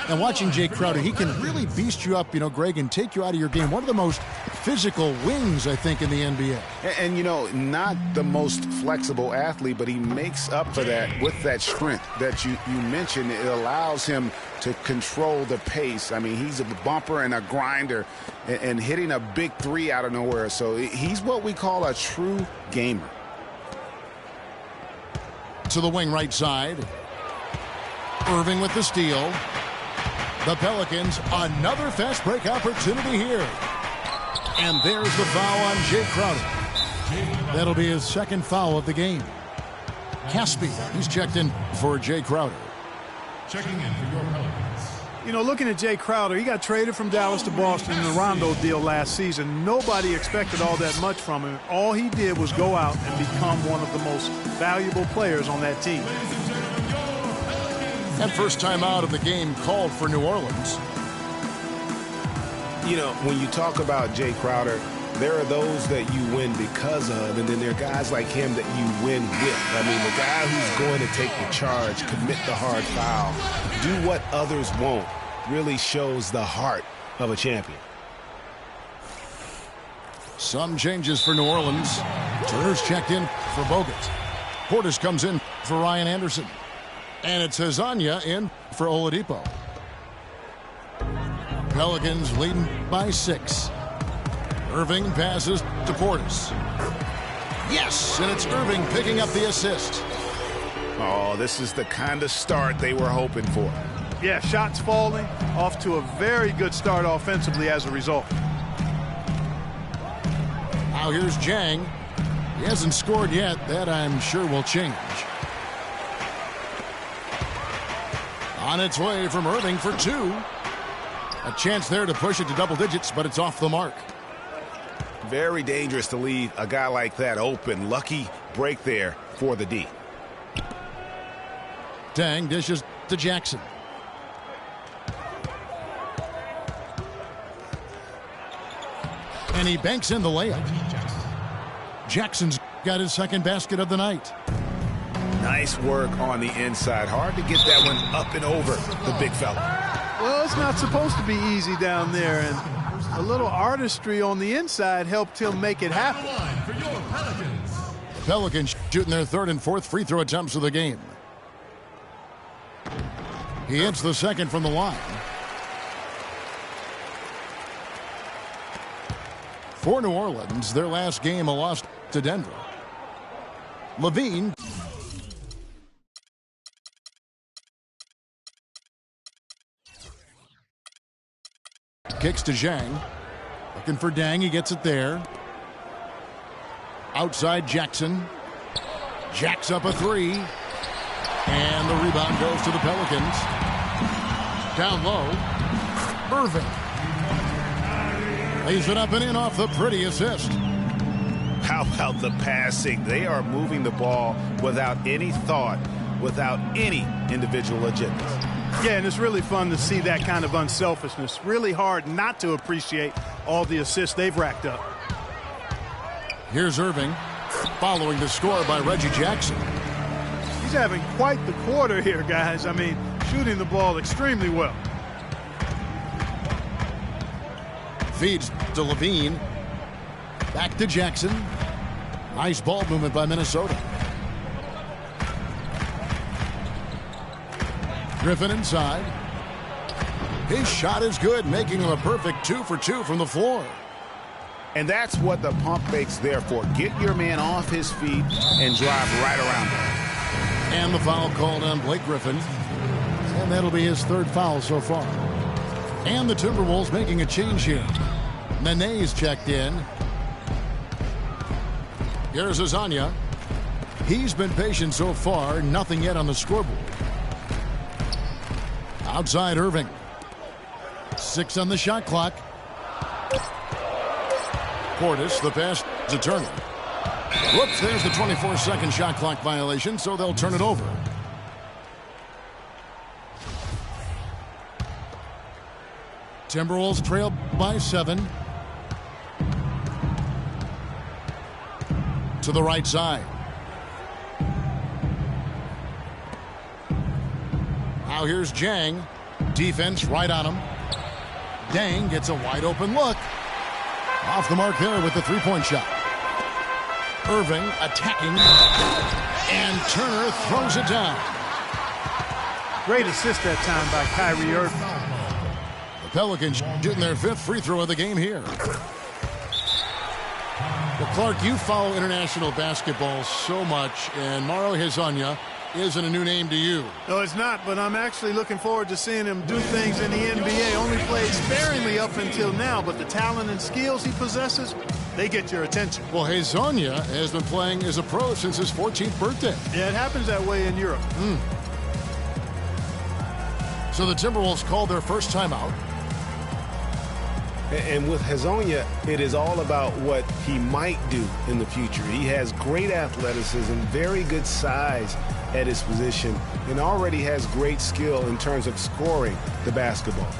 And watching Jay Crowder, he can really beast you up, Greg, and take you out of your game. One of the most physical wings, I think, in the NBA. And not the most flexible athlete, but he makes up for that with that strength that you mentioned. It allows him to control the pace. I mean, he's a bumper and a grinder and hitting a big three out of nowhere. So he's what we call a true gamer. To the wing right side. Irving with the steal. The Pelicans, another fast break opportunity here. And there's the foul on Jay Crowder. That'll be his second foul of the game. Caspi, he's checked in for Jay Crowder. Checking in for your Pelicans. Looking at Jay Crowder, he got traded from Dallas to Boston in the Rondo deal last season. Nobody expected all that much from him. All he did was go out and become one of the most valuable players on that team. That first time out of the game called for New Orleans. When you talk about Jay Crowder, there are those that you win because of, and then there are guys like him that you win with. I mean, the guy who's going to take the charge, commit the hard foul, do what others won't, really shows the heart of a champion. Some changes for New Orleans. Turner's checked in for Bogut. Portis comes in for Ryan Anderson. And it's Hezonja in for Oladipo. Pelicans leading by 6. Irving passes to Portis. Yes, and it's Irving picking up the assist. Oh, this is the kind of start they were hoping for. Yeah, shots falling, off to a very good start offensively as a result. Now here's Jang. He hasn't scored yet. That I'm sure will change. On its way from Irving for 2. A chance there to push it to double digits, but it's off the mark. Very dangerous to leave a guy like that open. Lucky break there for the D. Dang dishes to Jackson. And he banks in the layup. Jackson's got his second basket of the night. Nice work on the inside. Hard to get that one up and over the big fella. Well, it's not supposed to be easy down there, and a little artistry on the inside helped him make it happen. The Pelicans shooting their third and fourth free throw attempts of the game. He hits the second from the line. For New Orleans, their last game a loss to Denver. Levine. Kicks to Zhang. Looking for Dang. He gets it there. Outside Jackson. Jacks up a 3. And the rebound goes to the Pelicans. Down low. Irving. Lays it up and in off the pretty assist. How about the passing? They are moving the ball without any thought, without any individual agendas. Yeah, and it's really fun to see that kind of unselfishness. Really hard not to appreciate all the assists they've racked up. Here's Irving, following the score by Reggie Jackson. He's having quite the quarter here, guys. I mean, shooting the ball extremely well. Feeds to Levine. Back to Jackson. Nice ball movement by Minnesota. Griffin inside. His shot is good, making him a perfect 2 for 2 from the floor. And that's what the pump fake's there for. Get your man off his feet and drive right around him. And the foul called on Blake Griffin. And that'll be his third foul so far. And the Timberwolves making a change here. Nene's checked in. Here's Hezonja. He's been patient so far. Nothing yet on the scoreboard. Outside Irving. 6 on the shot clock. Portis, the pass to Turner. Whoops, there's the 24-second shot clock violation, so they'll turn it over. Timberwolves trail by 7. To the right side. Now here's Jang. Defense right on him. Dang gets a wide open look. Off the mark there with the three-point shot. Irving attacking. And Turner throws it down. Great assist that time by Kyrie Irving. The Pelicans getting their 5th free throw of the game here. Well, Clark, you follow international basketball so much, and Mauro Hezonja isn't a new name to you. No, it's not, but I'm actually looking forward to seeing him do things in the NBA. Only played sparingly up until now, but the talent and skills he possesses, they get your attention. Well, Hezonja has been playing as a pro since his 14th birthday. Yeah, it happens that way in Europe. So the Timberwolves called their first timeout. And with Hezonja, it is all about what he might do in the future. He has great athleticism, very good size at his position, and already has great skill in terms of scoring the basketball.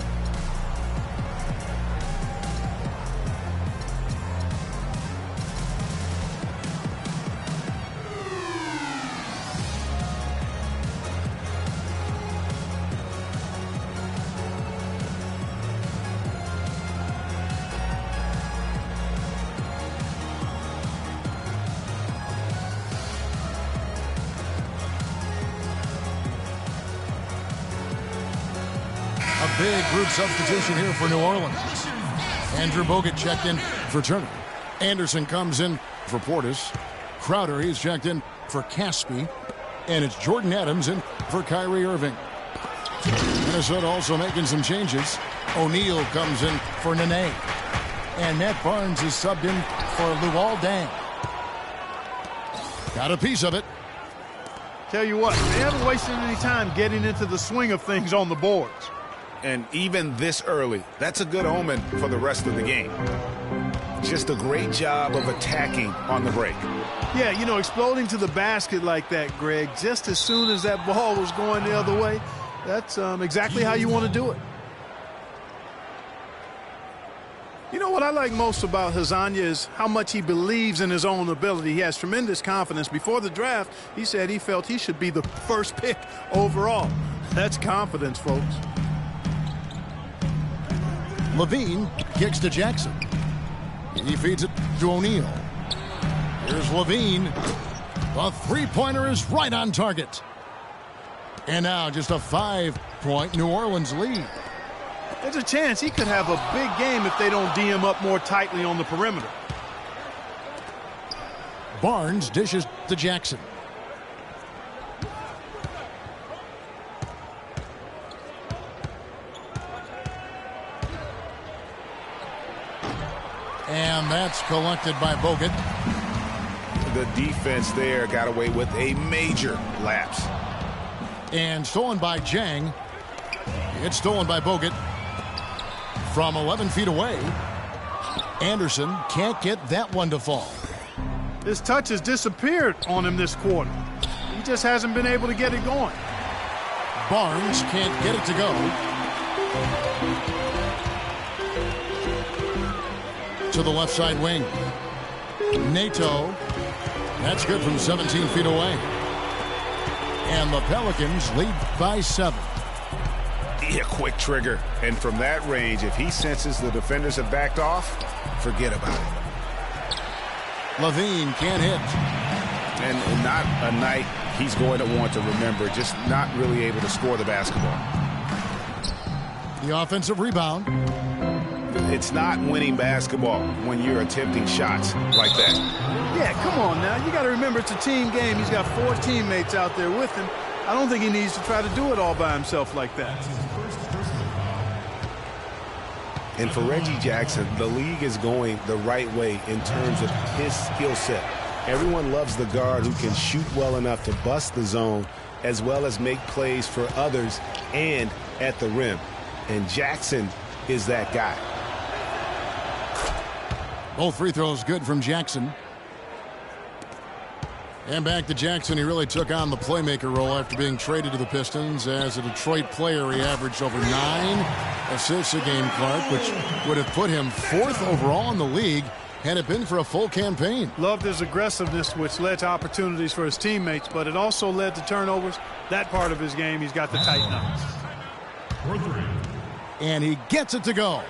Big group substitution here for New Orleans. Andrew Bogut checked in for Turner. Anderson comes in for Portis. Crowder, he's checked in for Caspi. And it's Jordan Adams in for Kyrie Irving. Minnesota also making some changes. O'Neal comes in for Nene. And Matt Barnes is subbed in for Luol Deng. Got a piece of it. Tell you what, they haven't wasted any time getting into the swing of things on the boards. And even this early, that's a good omen for the rest of the game. Just a great job of attacking on the break. Yeah, you know, exploding to the basket like that, Greg, just as soon as that ball was going the other way, that's exactly how you want to do it. You know what I like most about Hezonja is how much he believes in his own ability. He has tremendous confidence. Before the draft, he said he felt he should be the first pick overall. That's confidence, folks. Levine kicks to Jackson. He feeds it to O'Neal. Here's Levine. The three-pointer is right on target. And now just a 5-point New Orleans lead. There's a chance he could have a big game if they don't D him up more tightly on the perimeter. Barnes dishes to Jackson. And that's collected by Bogut. The defense there got away with a major lapse. And stolen by Jang. It's stolen by Bogut. From 11 feet away. Anderson can't get that one to fall. His touch has disappeared on him this quarter. He just hasn't been able to get it going. Barnes can't get it to go. To the left side wing. Nato. That's good from 17 feet away. And the Pelicans lead by 7. A quick trigger. And from that range, if he senses the defenders have backed off, forget about it. Levine can't hit. And not a night he's going to want to remember, just not really able to score the basketball. The offensive rebound. It's not winning basketball when you're attempting shots like that. Yeah, come on now. You got to remember it's a team game. He's got 4 teammates out there with him. I don't think he needs to try to do it all by himself like that. And for Reggie Jackson, the league is going the right way in terms of his skill set. Everyone loves the guard who can shoot well enough to bust the zone as well as make plays for others and at the rim. And Jackson is that guy. Both free throws good from Jackson. And back to Jackson. He really took on the playmaker role after being traded to the Pistons. As a Detroit player, he averaged over 9 assists a game, Clark, which would have put him 4th overall in the league had it been for a full campaign. Loved his aggressiveness, which led to opportunities for his teammates, but it also led to turnovers. That part of his game he's got to tighten up. For 3. And he gets it to go.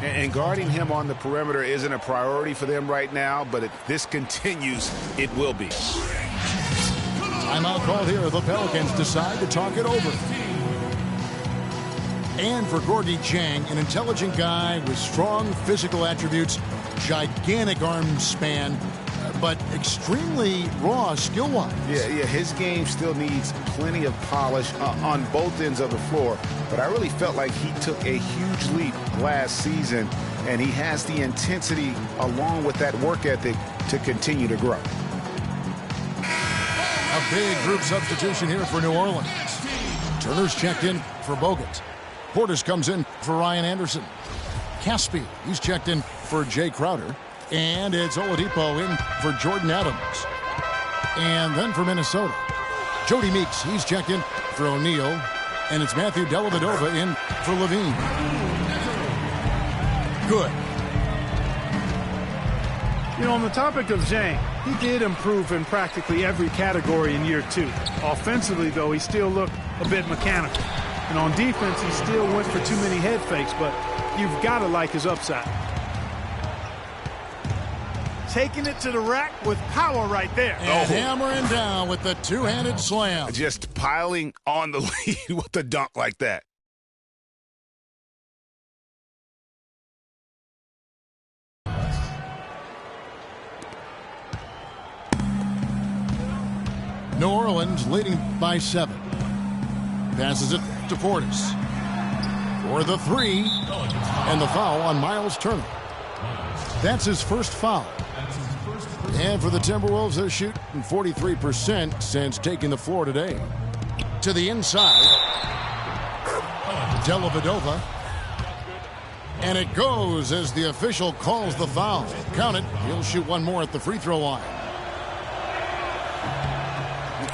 And guarding him on the perimeter isn't a priority for them right now, but if this continues, it will be. Timeout called here. The Pelicans decide to talk it over. And for Gorgui Dieng, an intelligent guy with strong physical attributes, gigantic arm span, but extremely raw skill-wise. Yeah, his game still needs plenty of polish on both ends of the floor, but I really felt like he took a huge leap last season, and he has the intensity along with that work ethic to continue to grow. A big group substitution here for New Orleans. Turner's checked in for Bogut. Portis comes in for Ryan Anderson. Caspi, he's checked in for Jay Crowder. And it's Oladipo in for Jordan Adams. And then for Minnesota, Jody Meeks, he's checked in for O'Neal. And it's Matthew Dellavedova in for Levine. Good. You know, on the topic of Dieng, he did improve in practically every category in year 2. Offensively, though, he still looked a bit mechanical. And on defense, he still went for too many head fakes, but you've got to like his upside. Taking it to the rack with power right there. And hammering down with the two-handed slam. Just piling on the lead with a dunk like that. New Orleans leading by 7. Passes it to Portis for the 3. And the foul on Miles Turner. That's his first foul. And for the Timberwolves, they're shooting 43% since taking the floor today. To the inside. Dellavedova. And it goes as the official calls the foul. Count it. He'll shoot one more at the free throw line.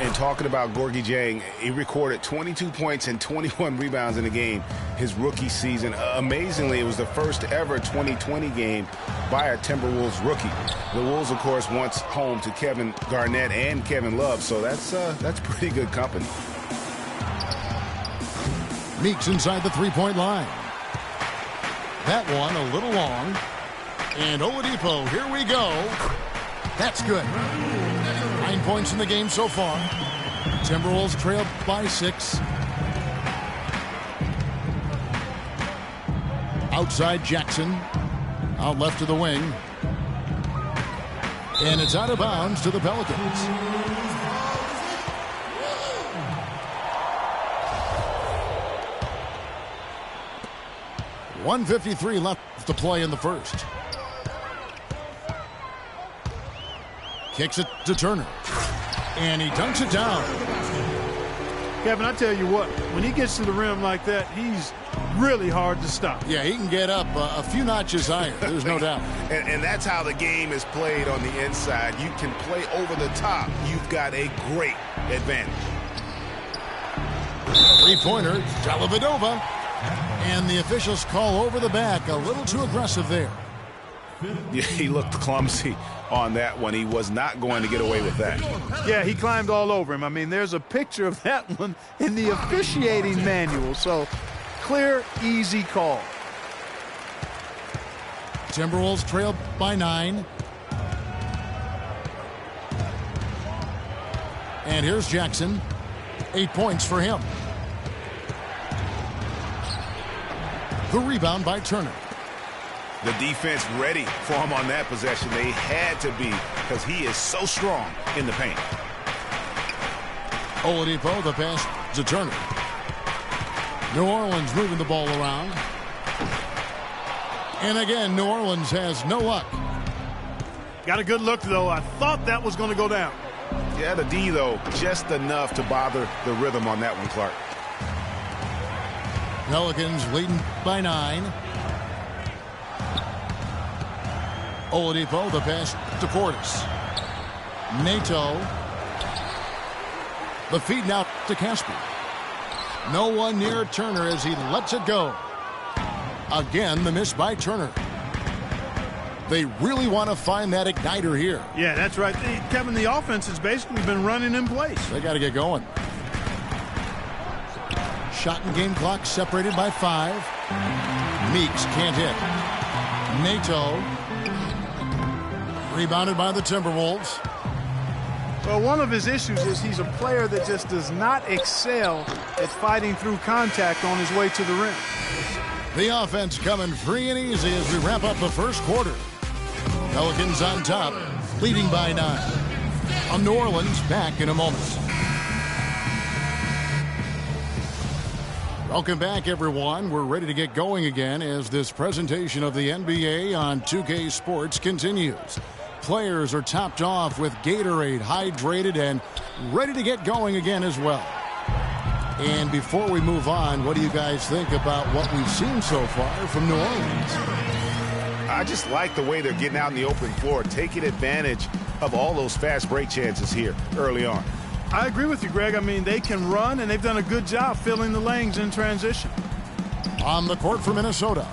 And talking about Gorgui Dieng, he recorded 22 points and 21 rebounds in the game his rookie season. Amazingly, it was the first ever 2020 game by a Timberwolves rookie. The Wolves, of course, once home to Kevin Garnett and Kevin Love, so that's pretty good company. Meeks inside the three-point line. That one a little long. And Oladipo, here we go. That's good. 9 points in the game so far. Timberwolves trail by 6. Outside Jackson. Out left to the wing. And it's out of bounds to the Pelicans. .153 left to play in the first. Kicks it to Turner. And he dunks it down. Kevin, I tell you what, when he gets to the rim like that, he's really hard to stop. Yeah, he can get up a few notches higher. There's no doubt. And that's how the game is played on the inside. You can play over the top. You've got a great advantage. Three-pointer, Dellavedova. And the officials call over the back. A little too aggressive there. Yeah, he looked clumsy on that one. He was not going to get away with that. Yeah, he climbed all over him. I mean, there's a picture of that one in the officiating manual. So, clear, easy call. Timberwolves trail by 9. And here's Jackson. 8 points for him. The rebound by Turner. The defense ready for him on that possession. They had to be because he is so strong in the paint. Oladipo, the pass to Turner. New Orleans moving the ball around. And again, New Orleans has no luck. Got a good look, though. I thought that was going to go down. Yeah, the D, though, just enough to bother the rhythm on that one, Clark. Pelicans leading by 9. Oladipo, the pass to Portis. Nato. The feed now to Caspi. No one near Turner as he lets it go. Again, the miss by Turner. They really want to find that igniter here. Yeah, that's right. Kevin, the offense has basically been running in place. They got to get going. Shot and game clock separated by 5. Meeks can't hit. Nato. Rebounded by the Timberwolves. Well, one of his issues is he's a player that just does not excel at fighting through contact on his way to the rim. The offense coming free and easy as we wrap up the first quarter. Pelicans on top, leading by 9. New Orleans back in a moment. Welcome back, everyone. We're ready to get going again as this presentation of the NBA on 2K Sports continues. Players are topped off with Gatorade, hydrated, and ready to get going again as well. And before we move on, what do you guys think about what we've seen so far from New Orleans? I just like the way they're getting out in the open floor, taking advantage of all those fast break chances here early on. I agree with you, Greg. I mean, they can run, and they've done a good job filling the lanes in transition. On the court for Minnesota,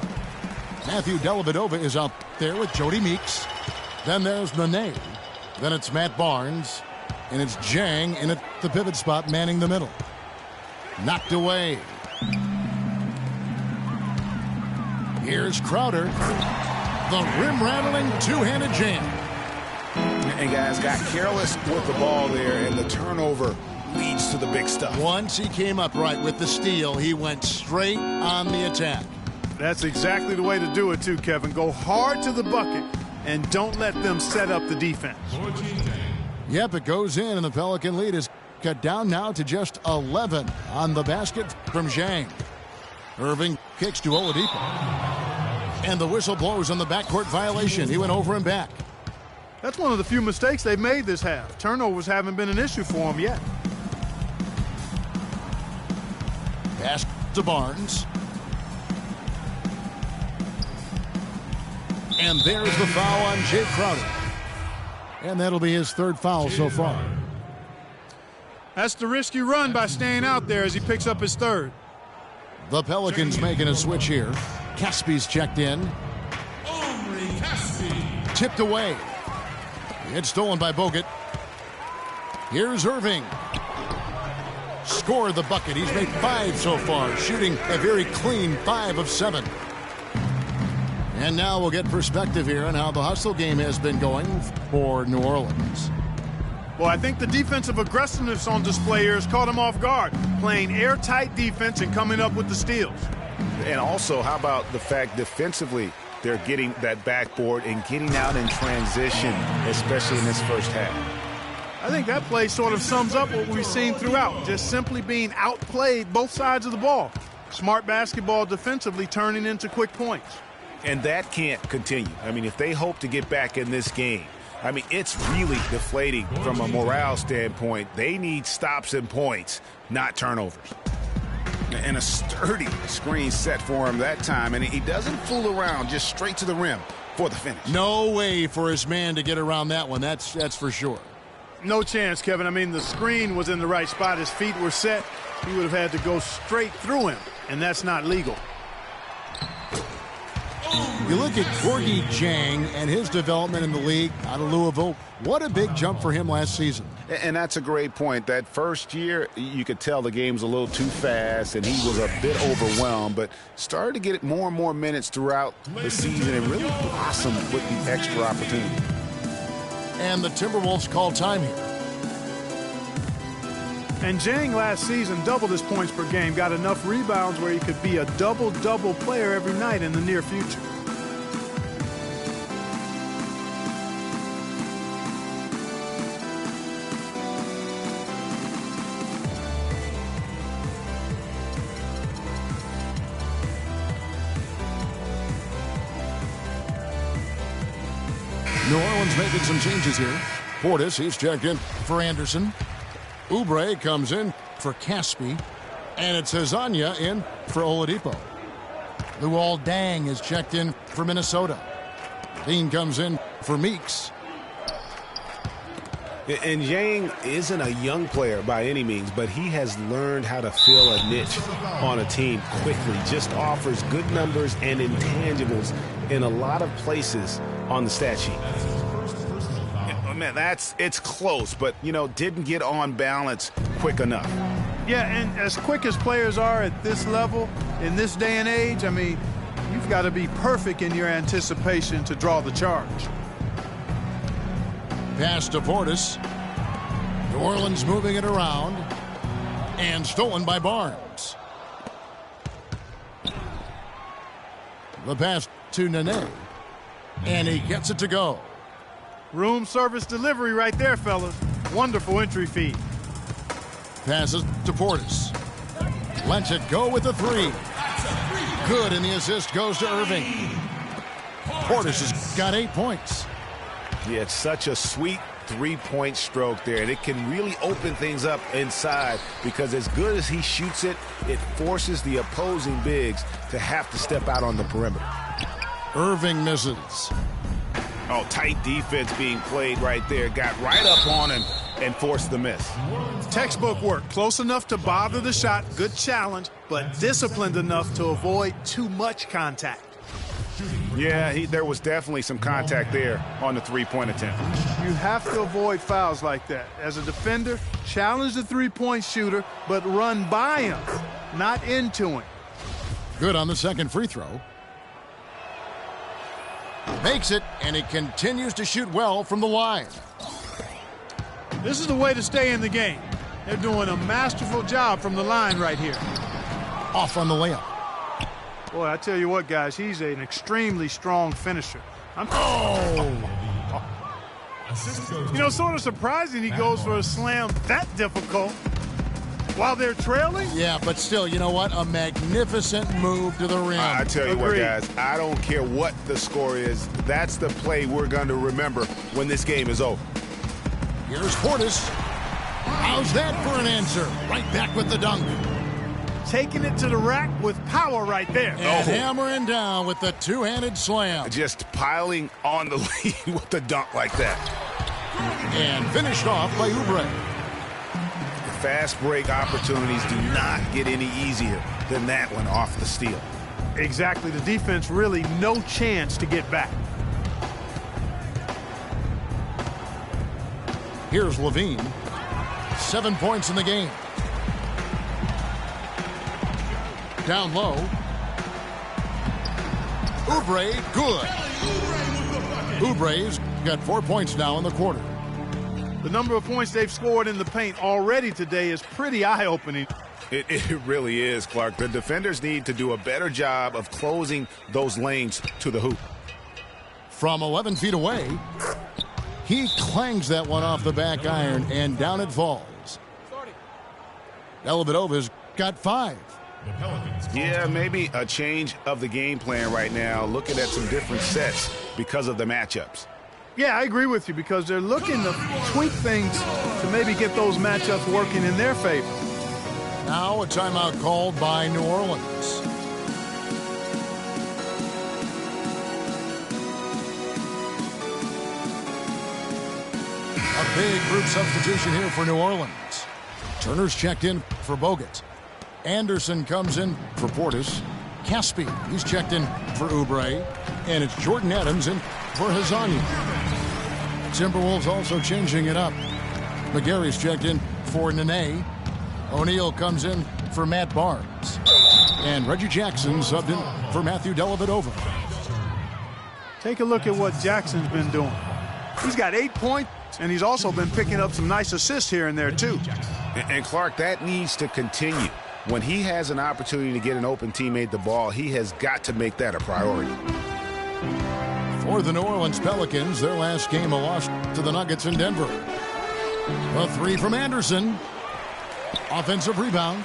Matthew Dellavedova is out there with Jody Meeks. Then there's Nene. Then it's Matt Barnes. And it's Jang in at the pivot spot, manning the middle. Knocked away. Here's Crowder. The rim-rattling two-handed jam. And guys got careless with the ball there, and the turnover leads to the big stuff. Once he came up right with the steal, he went straight on the attack. That's exactly the way to do it, too, Kevin. Go hard to the bucket and don't let them set up the defense. Yep, it goes in, and the Pelican lead is cut down now to just 11 on the basket from Zhang. Irving kicks to Oladipo. And the whistle blows on the backcourt violation. He went over and back. That's one of the few mistakes they've made this half. Turnovers haven't been an issue for them yet. Pass to Barnes. And there's the foul on Jay Crowder. And that'll be his third foul so far. That's the risky run by staying out there as he picks up his third. The Pelicans making a switch here. Caspi's checked in. Tipped away. It's stolen by Bogut. Here's Irving. Scored the bucket. He's made 5 so far, shooting a very clean 5 of 7. And now we'll get perspective here on how the hustle game has been going for New Orleans. Well, I think the defensive aggressiveness on display here has caught him off guard, playing airtight defense and coming up with the steals. And also, how about the fact defensively they're getting that backboard and getting out in transition, especially in this first half. I think that play sort of sums up what we've seen throughout, just simply being outplayed both sides of the ball. Smart basketball defensively turning into quick points. And that can't continue. I mean, if they hope to get back in this game, I mean, it's really deflating from a morale standpoint. They need stops and points, not turnovers. And a sturdy screen set for him that time, and he doesn't fool around, just straight to the rim for the finish. No way for his man to get around that one, that's for sure. No chance, Kevin. I mean, the screen was in the right spot. His feet were set. He would have had to go straight through him, and that's not legal. You look at Gorgie Jang and his development in the league out of Louisville. What a big jump for him last season. And that's a great point. That first year, you could tell the game's a little too fast, and he was a bit overwhelmed, but started to get more and more minutes throughout the season and really blossomed with the extra opportunity. And the Timberwolves call time here. And Jang last season doubled his points per game, got enough rebounds where he could be a double-double player every night in the near future. New Orleans making some changes here. Portis, he's checked in for Anderson. Oubre comes in for Caspi. And it's Hezonja in for Oladipo. Luol Deng is checked in for Minnesota. Dean comes in for Meeks. And Yang isn't a young player by any means, but he has learned how to fill a niche on a team quickly. Just offers good numbers and intangibles in a lot of places on the stat sheet. Man, it's close, but, didn't get on balance quick enough. Yeah, and as quick as players are at this level, in this day and age, I mean, you've got to be perfect in your anticipation to draw the charge. Pass to Portis. New Orleans moving it around. And stolen by Barnes. The pass to Nene. And he gets it to go. Room service delivery right there, fellas. Wonderful entry feed. Passes to Portis. Lets it go with the three. Good, and the assist goes to Irving. Portis has got 8 points. Yeah, it's such a sweet three-point stroke there, and it can really open things up inside because as good as he shoots it, it forces the opposing bigs to have to step out on the perimeter. Irving misses. Oh, tight defense being played right there. Got right up on him and forced the miss. Textbook work. Close enough to bother the shot. Good challenge, but disciplined enough to avoid too much contact. Yeah, there was definitely some contact there on the three-point attempt. You have to avoid fouls like that. As a defender, challenge the three-point shooter, but run by him, not into him. Good on the second free throw. Makes it, and he continues to shoot well from the line. This is the way to stay in the game. They're doing a masterful job from the line right here. Off on the layup. Boy, I tell you what, guys, he's an extremely strong finisher. You know, sort of surprising he goes for a slam that difficult while they're trailing. Yeah, but still, you know what? A magnificent move to the rim. I tell you what, guys, I don't care what the score is. That's the play we're going to remember when this game is over. Here's Portis. How's that for an answer? Right back with the dunk. Taking it to the rack with power right there. And hammering down with the two-handed slam. Just piling on the lead with the dunk like that. And finished off by Oubre. Fast break opportunities do not get any easier than that one off the steal. Exactly. The defense really no chance to get back. Here's Levine. 7 points in the game. Down low. Oubre, good. Oubre's got 4 points now in the quarter. The number of points they've scored in the paint already today is pretty eye-opening. It really is, Clark. The defenders need to do a better job of closing those lanes to the hoop. From 11 feet away, he clangs that one off the back iron, and down it falls. Dellavedova's got 5. Yeah, maybe a change of the game plan right now, looking at some different sets because of the matchups. Yeah, I agree with you because they're looking to tweak things to maybe get those matchups working in their favor. Now a timeout called by New Orleans. A big group substitution here for New Orleans. Turner's checked in for Bogut. Anderson comes in for Portis. Caspi, he's checked in for Oubre. And it's Jordan Adams in for Hazania. Timberwolves also changing it up. McGarry's checked in for Nene. O'Neal comes in for Matt Barnes. And Reggie Jackson subbed in for Matthew Dellavedova. Take a look at what Jackson's been doing. He's got 8 points, and he's also been picking up some nice assists here and there, too. And Clark, that needs to continue. When he has an opportunity to get an open teammate the ball, he has got to make that a priority. For the New Orleans Pelicans, their last game a loss to the Nuggets in Denver. A 3 from Anderson. Offensive rebound.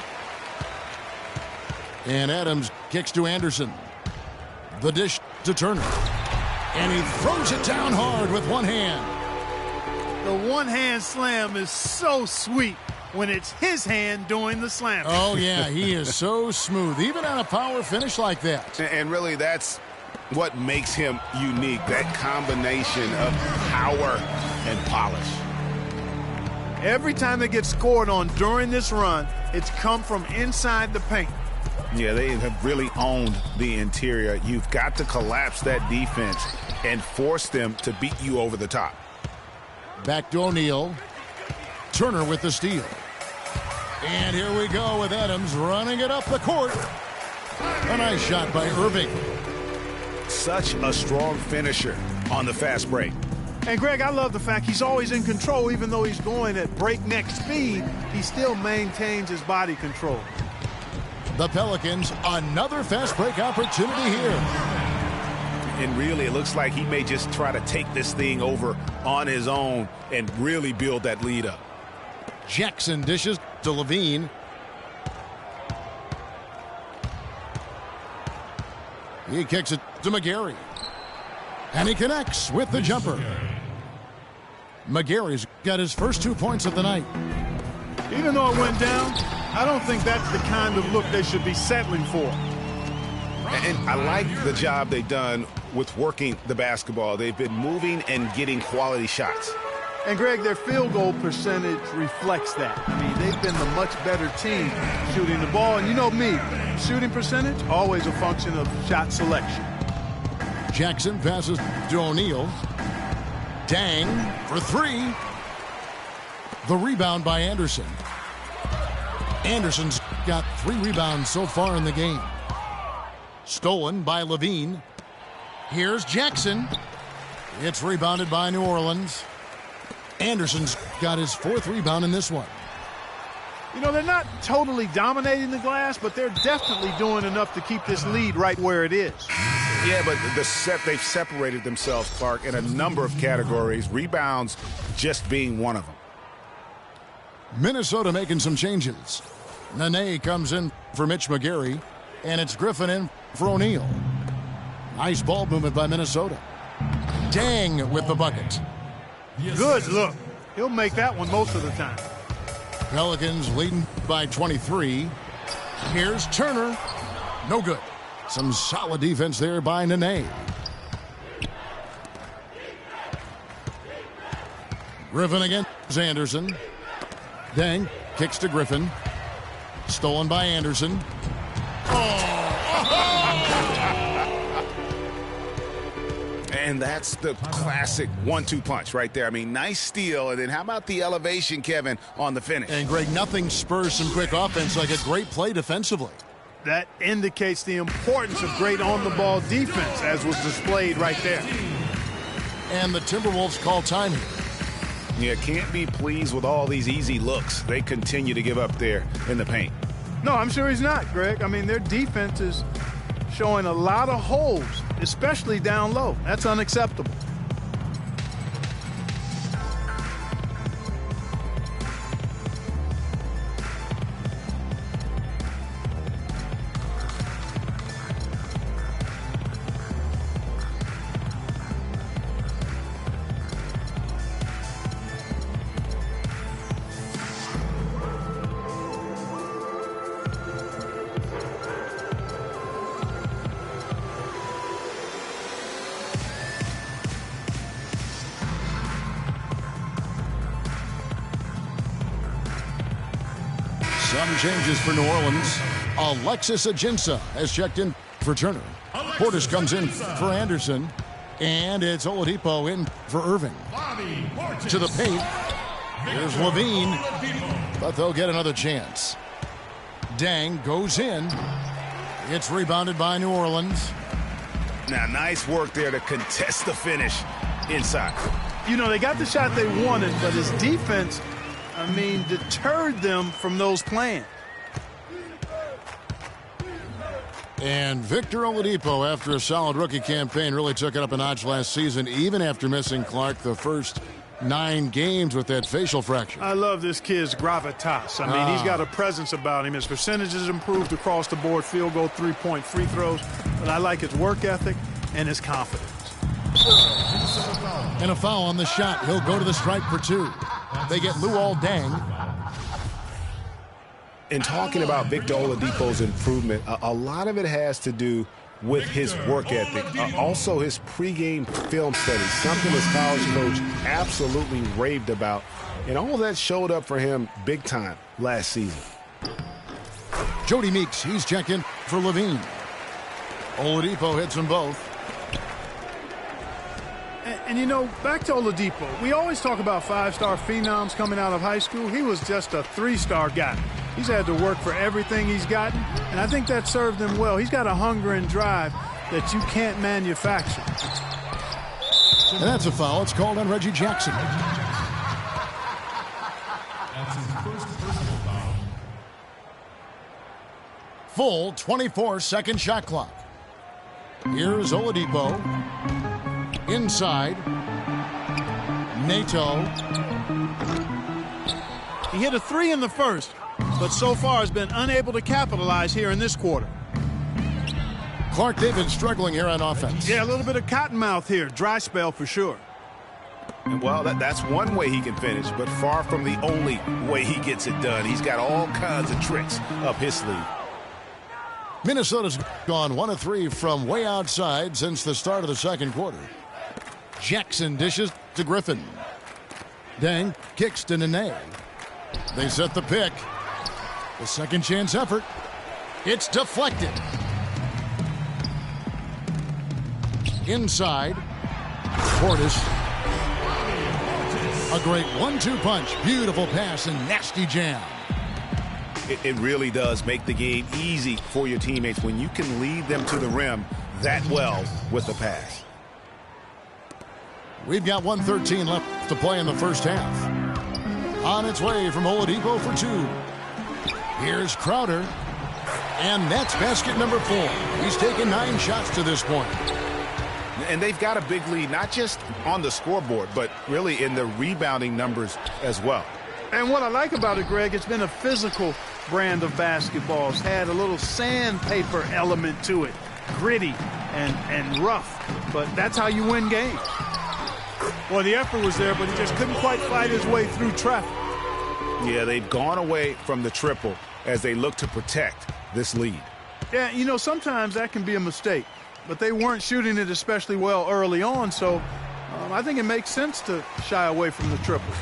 And Adams kicks to Anderson. The dish to Turner. And he throws it down hard with one hand. The one-hand slam is so sweet when it's his hand doing the slam. Oh, yeah, he is so smooth, even on a power finish like that. And really, that's what makes him unique, that combination of power and polish. Every time they get scored on during this run, it's come from inside the paint. Yeah, they have really owned the interior. You've got to collapse that defense and force them to beat you over the top. Back to O'Neal. Turner with the steal. And here we go with Adams running it up the court. A nice shot by Irving. Such a strong finisher on the fast break. And, Greg, I love the fact he's always in control. Even though he's going at breakneck speed, he still maintains his body control. The Pelicans, another fast break opportunity here. And really, it looks like he may just try to take this thing over on his own and really build that lead up. Jackson dishes to Levine. He kicks it to McGarry. And he connects with the jumper. McGarry's got his first 2 points of the night. Even though it went down, I don't think that's the kind of look they should be settling for. And I like the job they've done with working the basketball. They've been moving and getting quality shots. And, Greg, their field goal percentage reflects that. I mean, they've been the much better team shooting the ball. And you know me, shooting percentage, always a function of shot selection. Jackson passes to O'Neal. Dang for three. The rebound by Anderson. Anderson's got 3 rebounds so far in the game. Stolen by Levine. Here's Jackson. It's rebounded by New Orleans. Anderson's got his 4th rebound in this one. You know, they're not totally dominating the glass, but they're definitely doing enough to keep this lead right where it is. Yeah, but they've separated themselves, Clark, in a number of categories, rebounds just being one of them. Minnesota making some changes. Nene comes in for Mitch McGarry, and it's Griffin in for O'Neal. Nice ball movement by Minnesota. Dang with the bucket. Good look. He'll make that one most of the time. Pelicans leading by 23. Here's Turner. No good. Some solid defense there by Nene. Griffin against Anderson. Dang kicks to Griffin. Stolen by Anderson. And that's the classic 1-2 punch right there. I mean, nice steal. And then how about the elevation, Kevin, on the finish? And, Greg, nothing spurs some quick offense like a great play defensively. That indicates the importance of great on-the-ball defense, as was displayed right there. And the Timberwolves call time here. You can't be pleased with all these easy looks. They continue to give up there in the paint. No, I'm sure he's not, Greg. I mean, their defense is showing a lot of holes, especially down low. That's unacceptable. Some changes for New Orleans. Alexis Ajinça has checked in for Turner. Portis comes in for Anderson. And it's Oladipo in for Irving. To the paint. Here's Levine. But they'll get another chance. Dang goes in. It's rebounded by New Orleans. Now, nice work there to contest the finish inside. You know, they got the shot they wanted, but his defense, I mean, deterred them from those plans. And Victor Oladipo, after a solid rookie campaign, really took it up a notch last season, even after missing Clark the first 9 games with that facial fracture. I love this kid's gravitas. I mean, he's got a presence about him. His percentages improved across the board, field goal, 3-point free throws. But I like his work ethic and his confidence. And a foul on the shot. He'll go to the stripe for 2. They get Luol Deng. In talking about Victor Oladipo's improvement, a lot of it has to do with his work ethic. Also his pregame film studies, something his college coach absolutely raved about. And all that showed up for him big time last season. Jody Meeks, he's checking for Levine. Oladipo hits them both. And, you know, back to Oladipo, we always talk about 5-star phenoms coming out of high school. He was just a 3-star guy. He's had to work for everything he's gotten, and I think that served him well. He's got a hunger and drive that you can't manufacture. And that's a foul. It's called on Reggie Jackson. That's his first personal foul. Full 24-second shot clock. Here's Oladipo. Inside. Nato. He hit a 3 in the first, but so far has been unable to capitalize here in this quarter. Clark David struggling here on offense. Yeah, a little bit of cottonmouth here. Dry spell for sure. And well, that's one way he can finish, but far from the only way he gets it done. He's got all kinds of tricks up his sleeve. Minnesota's gone 1 of 3 from way outside since the start of the second quarter. Jackson dishes to Griffin. Deng kicks to Nene. They set the pick. The second chance effort. It's deflected. Inside. Portis. A great 1-2 punch. Beautiful pass and nasty jam. It really does make the game easy for your teammates when you can lead them to the rim that well with a pass. We've got 1:13 left to play in the first half. On its way from Oladipo for 2. Here's Crowder. And that's basket number 4. He's taken 9 shots to this point. And they've got a big lead, not just on the scoreboard, but really in the rebounding numbers as well. And what I like about it, Greg, it's been a physical brand of basketball. It's had a little sandpaper element to it. Gritty and rough. But that's how you win games. Well, the effort was there, but he just couldn't quite fight his way through traffic. Yeah, they've gone away from the triple as they look to protect this lead. Yeah, you know, sometimes that can be a mistake. But they weren't shooting it especially well early on, so I think it makes sense to shy away from the triple.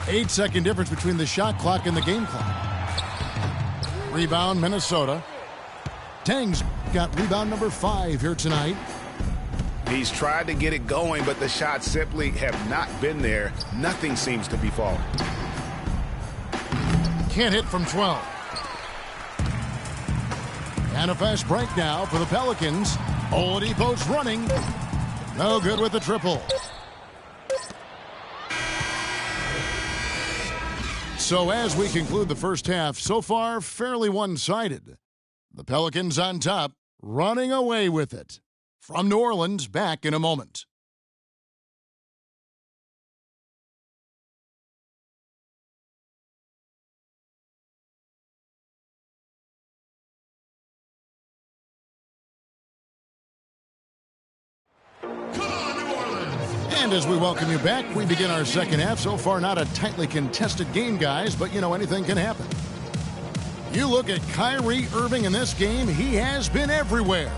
8-second difference between the shot clock and the game clock. Rebound, Minnesota. Tang's got rebound number 5 here tonight. He's tried to get it going, but the shots simply have not been there. Nothing seems to be falling. Can't hit from 12. And a fast break now for the Pelicans. Oladipo's running. No good with the triple. So as we conclude the first half, so far fairly one-sided. The Pelicans on top, running away with it. From New Orleans, back in a moment. And as we welcome you back, we begin our second half. So far, not a tightly contested game, guys, but, you know, anything can happen. You look at Kyrie Irving in this game, he has been everywhere.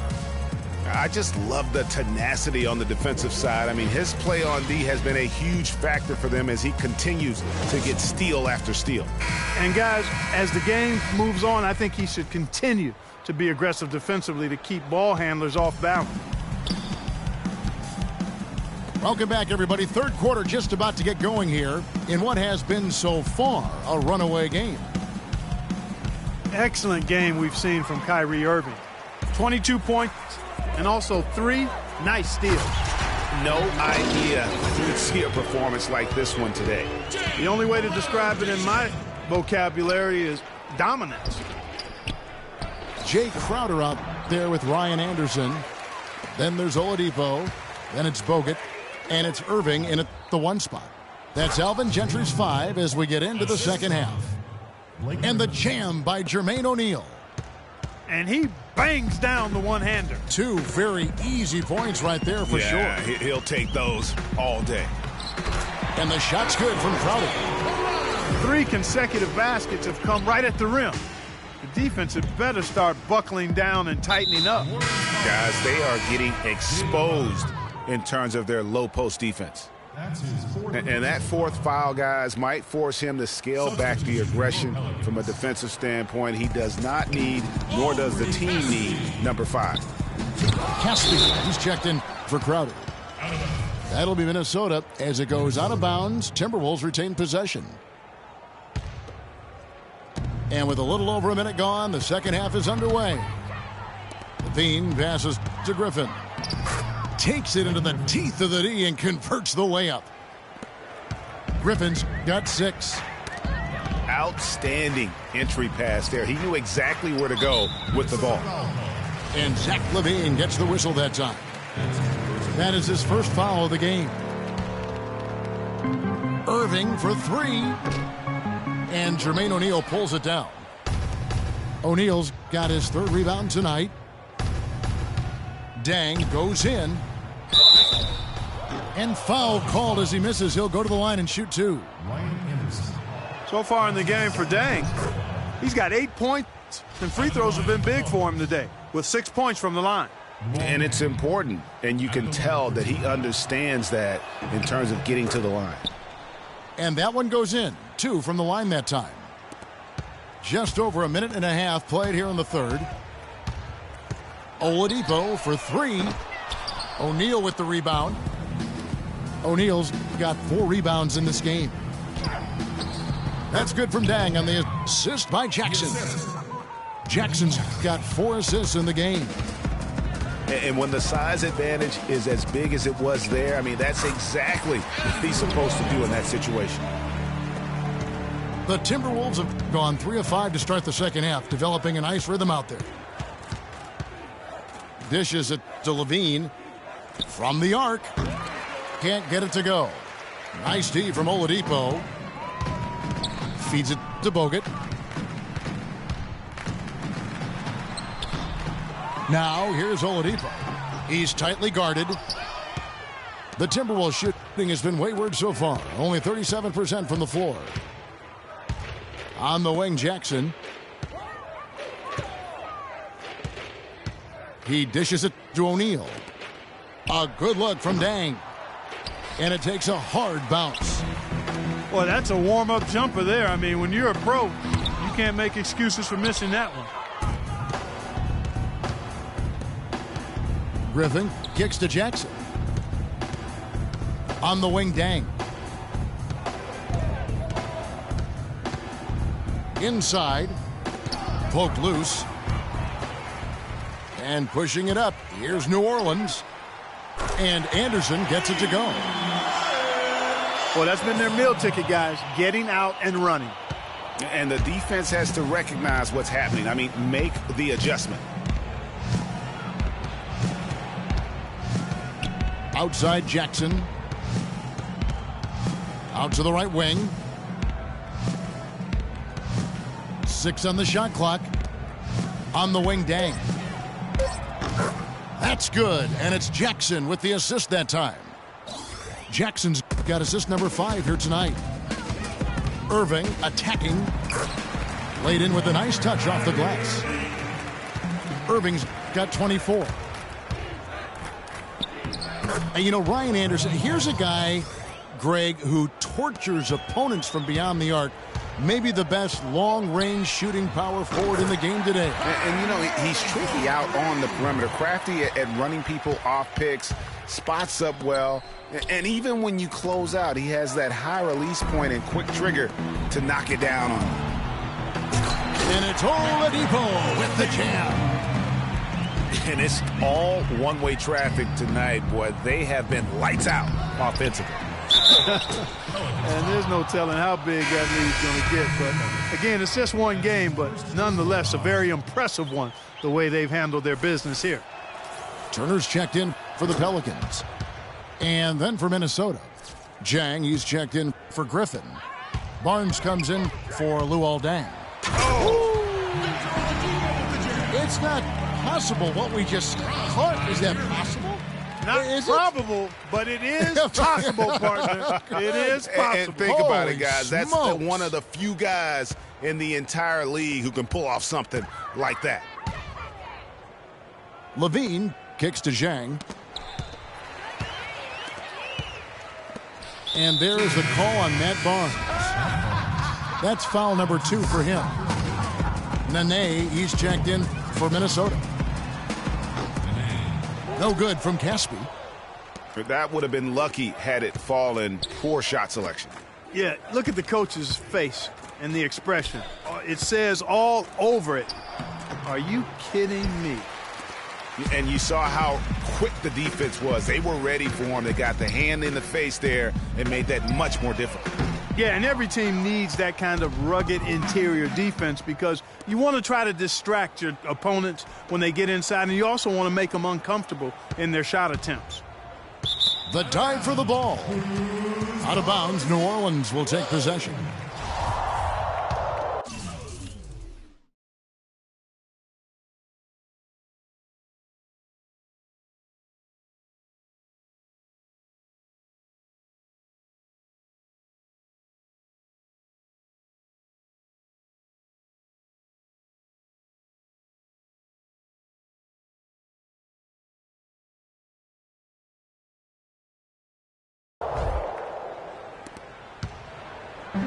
I just love the tenacity on the defensive side. I mean, his play on D has been a huge factor for them as he continues to get steal after steal. And, guys, as the game moves on, I think he should continue to be aggressive defensively to keep ball handlers off balance. Welcome back, everybody. Third quarter just about to get going here in what has been so far a runaway game. Excellent game we've seen from Kyrie Irving. 22 points and also 3 nice steals. No idea you'd see a performance like this one today. The only way to describe it in my vocabulary is dominance. Jay Crowder out there with Ryan Anderson. Then there's Oladipo. Then it's Bogut. And it's Irving in at the 1 spot. That's Alvin Gentry's 5 as we get into the second half. And the jam by Jermaine O'Neal. And he bangs down the one-hander. 2 very easy points right there for sure. He'll take those all day. And the shot's good from Crowder. 3 consecutive baskets have come right at the rim. The defense had better start buckling down and tightening up. Guys, they are getting exposed in terms of their low post defense. And that 4th foul, guys, might force him to scale back the aggression from a defensive standpoint. He does not need, nor does the team need, number 5. Caspi, he's checked in for Crowder. That'll be Minnesota as it goes out of bounds. Timberwolves retain possession. And with a little over a minute gone, the second half is underway. Levine passes to Griffin. Takes it into the teeth of the D and converts the layup. Griffin's got 6. Outstanding entry pass there. He knew exactly where to go with the ball. And Zach Levine gets the whistle that time. That is his first foul of the game. Irving for 3. And Jermaine O'Neal pulls it down. O'Neal's got his 3rd rebound tonight. Dang goes in. And foul called as he misses. He'll go to the line and shoot 2. So far in the game for Dang, he's got 8 points, and free throws have been big for him today, with 6 points from the line. And it's important, and you can tell that he understands that in terms of getting to the line. And that one goes in. 2 from the line that time. Just over a minute and a half played here in the 3rd. Oladipo for 3. O'Neal with the rebound. O'Neal's got 4 rebounds in this game. That's good from Dang on the assist by Jackson. Jackson's got 4 assists in the game. And when the size advantage is as big as it was there, I mean, that's exactly what he's supposed to do in that situation. The Timberwolves have gone 3 of 5 to start the second half, developing a nice rhythm out there. Dishes it to Levine from the arc. Can't get it to go. Nice D from Oladipo. Feeds it to Bogut. Now here's Oladipo. He's tightly guarded. The Timberwolves shooting has been wayward so far. Only 37% from the floor. On the wing, Jackson. He dishes it to O'Neal. A good look from Dang. And it takes a hard bounce. Well, that's a warm-up jumper there. I mean, when you're a pro, you can't make excuses for missing that one. Griffin kicks to Jackson. On the wing, Dang. Inside. Poked loose. And pushing it up. Here's New Orleans. And Anderson gets it to go. Well, that's been their meal ticket, guys. Getting out and running. And the defense has to recognize what's happening. I mean, make the adjustment. Outside Jackson. Out to the right wing. 6 on the shot clock. On the wing, Dang. That's good, and it's Jackson with the assist that time. Jackson's got assist number 5 here tonight. Irving attacking. Laid in with a nice touch off the glass. Irving's got 24. And you know, Ryan Anderson, here's a guy, Greg, who tortures opponents from beyond the arc. Maybe the best long-range shooting power forward in the game today. And you know, he's tricky out on the perimeter. Crafty at running people off picks, spots up well. And even when you close out, he has that high release point and quick trigger to knock it down on you. And it's Oladipo with the jam. And it's all one-way traffic tonight, boy. They have been lights out offensively. And there's no telling how big that lead's going to get. But, again, it's just one game, but nonetheless a very impressive one, the way they've handled their business here. Turner's checked in for the Pelicans. And then for Minnesota. Jang, he's checked in for Griffin. Barnes comes in for Luol Deng. Oh! It's not possible what we just caught. Is that possible? Not probable, but it is possible, partner. It is possible. And think about it, guys. Holy That's one of the few guys in the entire league who can pull off something like that. Levine kicks to Zhang. And there is the call on Matt Barnes. That's foul number 2 for him. Nene, he's checked in for Minnesota. No good from Caspi. That would have been lucky had it fallen. Poor shot selection. Yeah, look at the coach's face and the expression. it says all over it. Are you kidding me? And you saw how quick the defense was. They were ready for him. They got the hand in the face there and made that much more difficult. Yeah, and every team needs that kind of rugged interior defense because you want to try to distract your opponents when they get inside, and you also want to make them uncomfortable in their shot attempts. The dive for the ball. Out of bounds, New Orleans will take possession.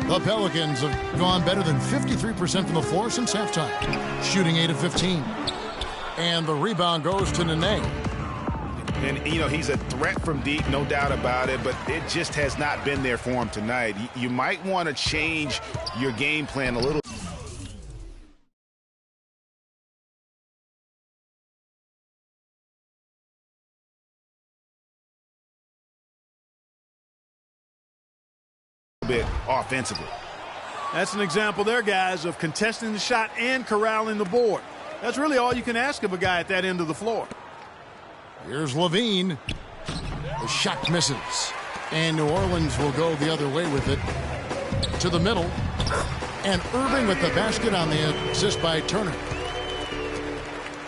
The Pelicans have gone better than 53% from the floor since halftime, shooting 8 of 15. And the rebound goes to Nene. And, you know, he's a threat from deep, no doubt about it, but it just has not been there for him tonight. You might want to change your game plan a little. Bit offensively. That's an example there, guys, of contesting the shot and corralling the board. That's really all you can ask of a guy at that end of the floor. Here's Levine. The shot misses. And New Orleans will go the other way with it to the middle. And Irving with the basket on the assist by Turner.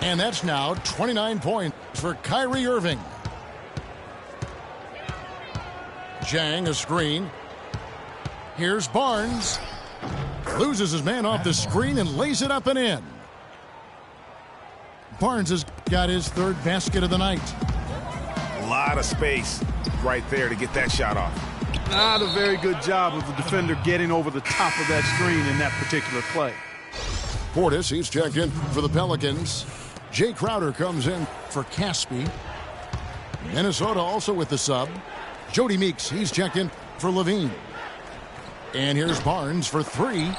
And that's now 29 points for Kyrie Irving. Zhang, a screen. Here's Barnes. Loses his man off the screen and lays it up and in. Barnes has got his third basket of the night. A lot of space right there to get that shot off. Not a very good job of the defender getting over the top of that screen in that particular play. Portis, he's checked in for the Pelicans. Jay Crowder comes in for Caspi. Minnesota also with the sub. Jody Meeks, he's checked in for Levine. And here's Barnes for three.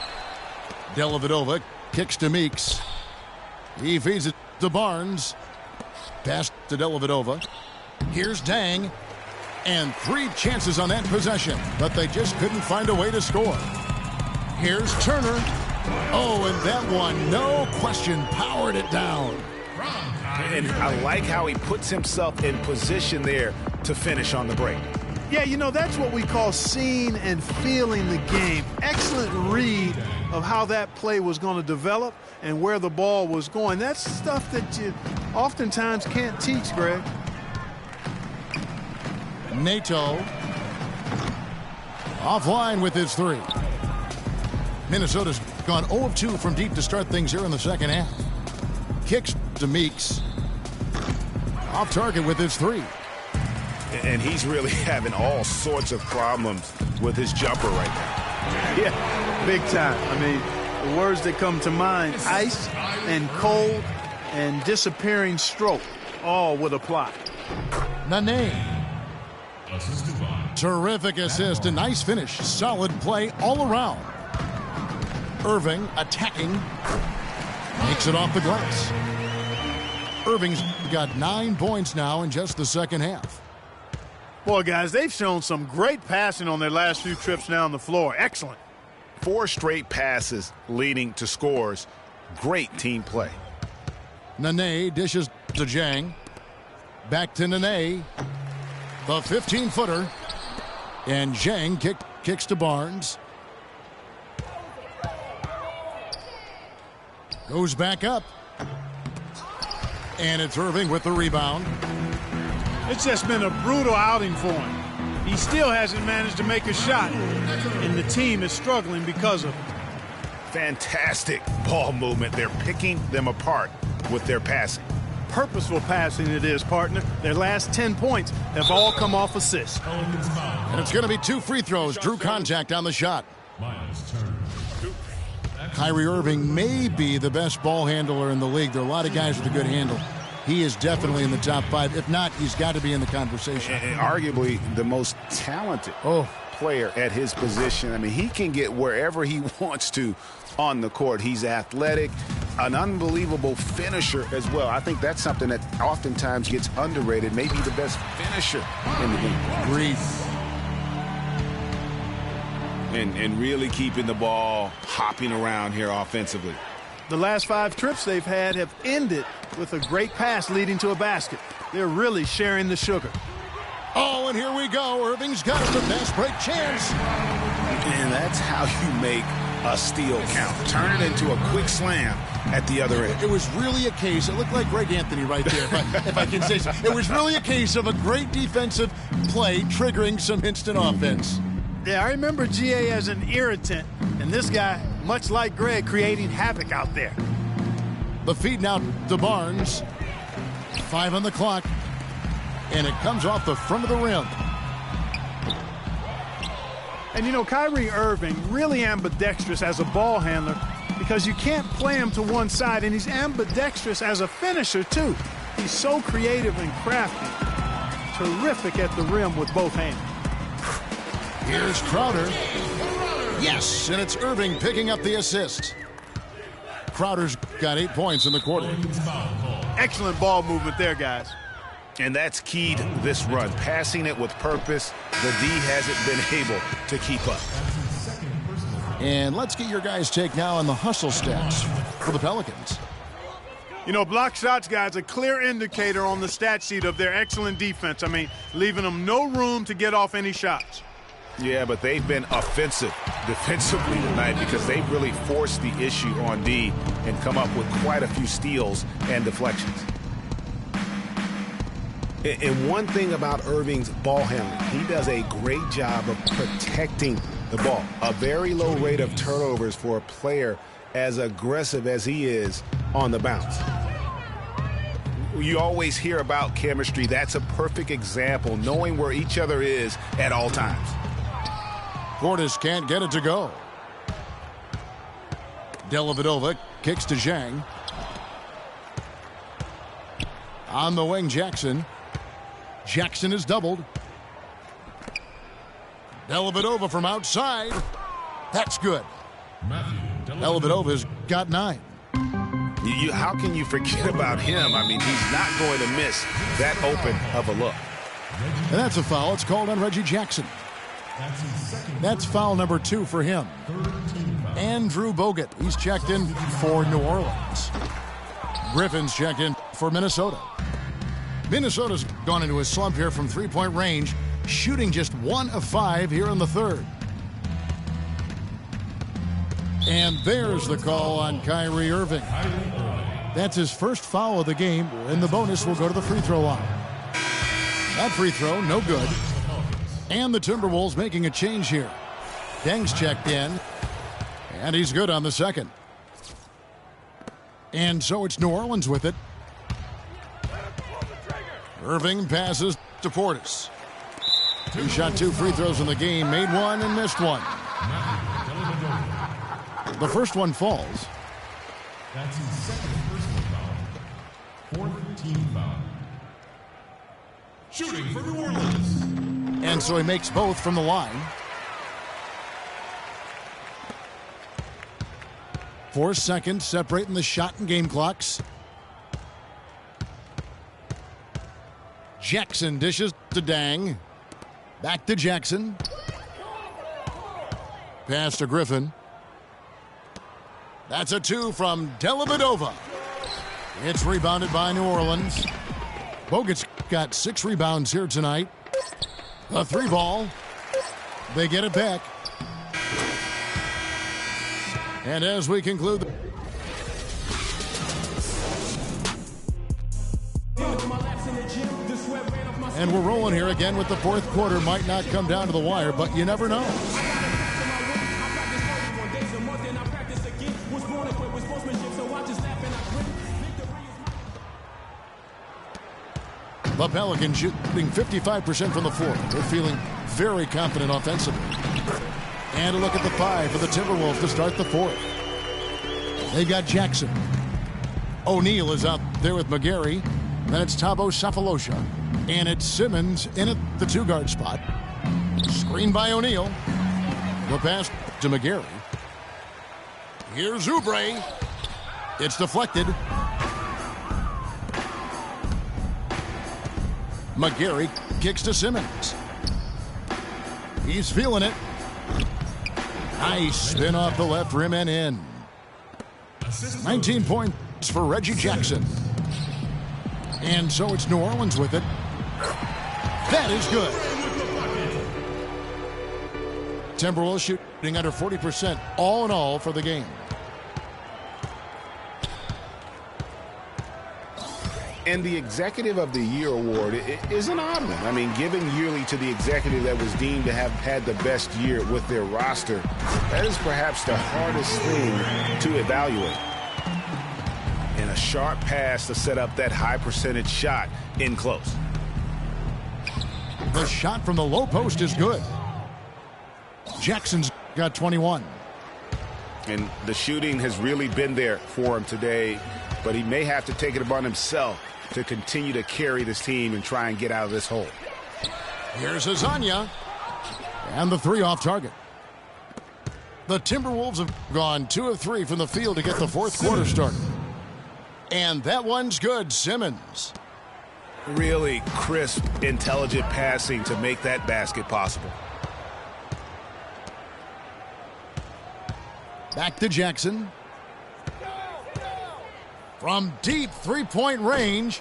Dellavedova kicks to Meeks. He feeds it to Barnes. Pass to Dellavedova. Here's Dang. And three chances on that possession, but they just couldn't find a way to score. Here's Turner. Oh, and that one, no question, powered it down. And I like how he puts himself in position there to finish on the break. Yeah, you know, that's what we call seeing and feeling the game. Excellent read of how that play was going to develop and where the ball was going. That's stuff that you oftentimes can't teach, Greg. Nato offline with his three. Minnesota's gone 0 of 2 from deep to start things here in the second half. Kicks to Meeks. Off target with his three. And he's really having all sorts of problems with his jumper right now. Yeah, big time. I mean, the words that come to mind, ice and cold and disappearing stroke, all would apply. Nene. Terrific assist, a nice finish, solid play all around. Irving attacking, makes it off the glass. Irving's got 9 points now in just the second half. Boy, guys, they've shown some great passing on their last few trips down the floor. Excellent. 4 straight passes leading to scores. Great team play. Nene dishes to Zhang. Back to Nene. The 15-footer. And Zhang kicks to Barnes. Goes back up. And it's Irving with the rebound. It's just been a brutal outing for him. He still hasn't managed to make a shot, and the team is struggling because of it. Fantastic ball movement. They're picking them apart with their passing. Purposeful passing it is, partner. Their last 10 points have all come off assists. And it's going to be 2 free throws. Drew contact on the shot. Kyrie Irving may be the best ball handler in the league. There are a lot of guys with a good handle. He is definitely in the top 5. If not, he's got to be in the conversation. And arguably the most talented player at his position. I mean, he can get wherever he wants to on the court. He's athletic, an unbelievable finisher as well. I think that's something that oftentimes gets underrated, maybe the best finisher in the game. Agreed. And really keeping the ball hopping around here offensively. The last 5 trips they've had have ended with a great pass leading to a basket. They're really sharing the sugar. Oh, and here we go. Irving's got us a fast break chance. And that's how you make a steal count. Turn it into a quick slam at the other end. It was really a case. It looked like Greg Anthony right there, if I can say so. It was really a case of a great defensive play triggering some instant offense. Yeah, I remember GA as an irritant, and this guy, much like Greg, creating havoc out there. The feed now to Barnes. 5 on the clock. And it comes off the front of the rim. And, you know, Kyrie Irving, really ambidextrous as a ball handler because you can't play him to one side, and he's ambidextrous as a finisher, too. He's so creative and crafty. Terrific at the rim with both hands. Here's Crowder. Yes, and it's Irving picking up the assist. Crowder's got 8 points in the quarter. Excellent ball movement there, guys. And that's keyed this run. Passing it with purpose. The D hasn't been able to keep up. And let's get your guys' take now on the hustle stats for the Pelicans. You know, block shots, guys, a clear indicator on the stat sheet of their excellent defense. I mean, leaving them no room to get off any shots. Yeah, but they've been offensive defensively tonight because they've really forced the issue on D and come up with quite a few steals and deflections. And one thing about Irving's ball handling, he does a great job of protecting the ball. A very low rate of turnovers for a player as aggressive as he is on the bounce. You always hear about chemistry. That's a perfect example, knowing where each other is at all times. Portis can't get it to go. Dellavedova kicks to Zhang. On the wing, Jackson. Jackson is doubled. Dellavedova from outside. That's good. Dellavedova's got 9. How can you forget about him? I mean, he's not going to miss that open of a look. And that's a foul. It's called on Reggie Jackson. That's foul number 2 for him. Andrew Bogut, he's checked in for New Orleans. Griffin's checked in for Minnesota. Minnesota's gone into a slump here from three-point range, shooting just 1 of 5 here in the third. And there's the call on Kyrie Irving. That's his first foul of the game, and the bonus will go to the free throw line. That free throw, no good. And the Timberwolves making a change here. Deng's checked in, and he's good on the second. And so it's New Orleans with it. Irving passes to Portis. He shot 2 free throws in the game, made 1 and missed 1. The first one falls. That's his second personal foul. 4th team foul. Shooting for New Orleans. And so he makes both from the line. 4 seconds separating the shot and game clocks. Jackson dishes to Deng. Back to Jackson. Pass to Griffin. That's a 2 from Dellavedova. It's rebounded by New Orleans. Bogut's got 6 rebounds here tonight. A 3 ball. They get it back. And as we conclude, and we're rolling here again with the fourth quarter. Might not come down to the wire, but you never know. The Pelicans shooting 55% from the floor. They're feeling very confident offensively. And a look at the 5 for the Timberwolves to start the fourth. They got Jackson. O'Neal is out there with McGarry. Then it's Thabo Sefolosha. And it's Simmons in at the 2-guard spot. Screen by O'Neal. The pass to McGarry. Here's Oubre. It's deflected. McGarry kicks to Simmons. He's feeling it. Nice spin off the left rim and in. 19 points for Reggie Jackson. And so it's New Orleans with it. That is good. Timberwolves shooting under 40% all in all for the game. And the Executive of the Year award is an odd one. I mean, given yearly to the executive that was deemed to have had the best year with their roster, that is perhaps the hardest thing to evaluate. And a sharp pass to set up that high percentage shot in close. The shot from the low post is good. Jackson's got 21. And the shooting has really been there for him today, but he may have to take it upon himself to continue to carry this team and try and get out of this hole. Here's Azania. And the three off target. The Timberwolves have gone 2 of 3 from the field to get the fourth quarter started. And that one's good, Simmons. Really crisp, intelligent passing to make that basket possible. Back to Jackson. From deep three-point range,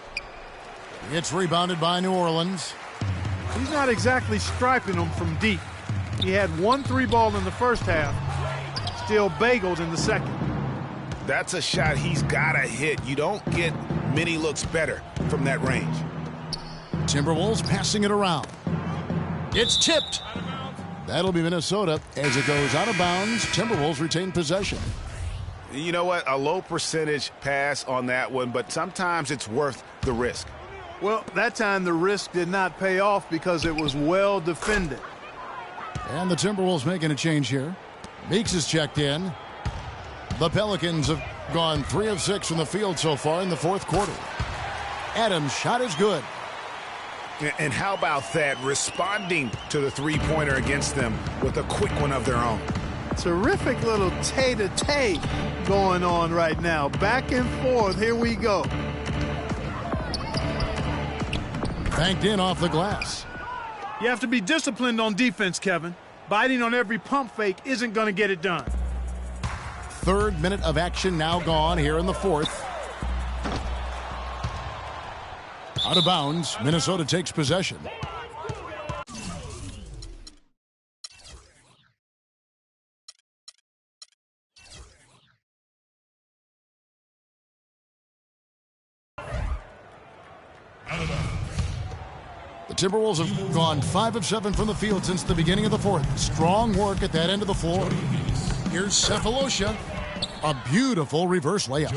it's rebounded by New Orleans. He's not exactly striping them from deep. He had 1 3 ball in the first half, still bageled in the second. That's a shot he's got to hit. You don't get many looks better from that range. Timberwolves passing it around. It's tipped. That'll be Minnesota as it goes out of bounds. Timberwolves retain possession. You know what? A low percentage pass on that one, but sometimes it's worth the risk. Well, that time the risk did not pay off because it was well defended. And the Timberwolves making a change here. Meeks is checked in. The Pelicans have gone 3 of 6 from the field so far in the fourth quarter. Adams' shot is good. And how about that? Responding to the three-pointer against them with a quick one of their own. Terrific little tay-to-tay going on right now. Back and forth. Here we go. Banked in off the glass. You have to be disciplined on defense, Kevin. Biting on every pump fake isn't going to get it done. Third minute of action now gone here in the fourth. Out of bounds. Minnesota takes possession. The Timberwolves have gone 5 of 7 from the field since the beginning of the fourth. Strong work at that end of the floor. Here's Cephalosha. A beautiful reverse layup.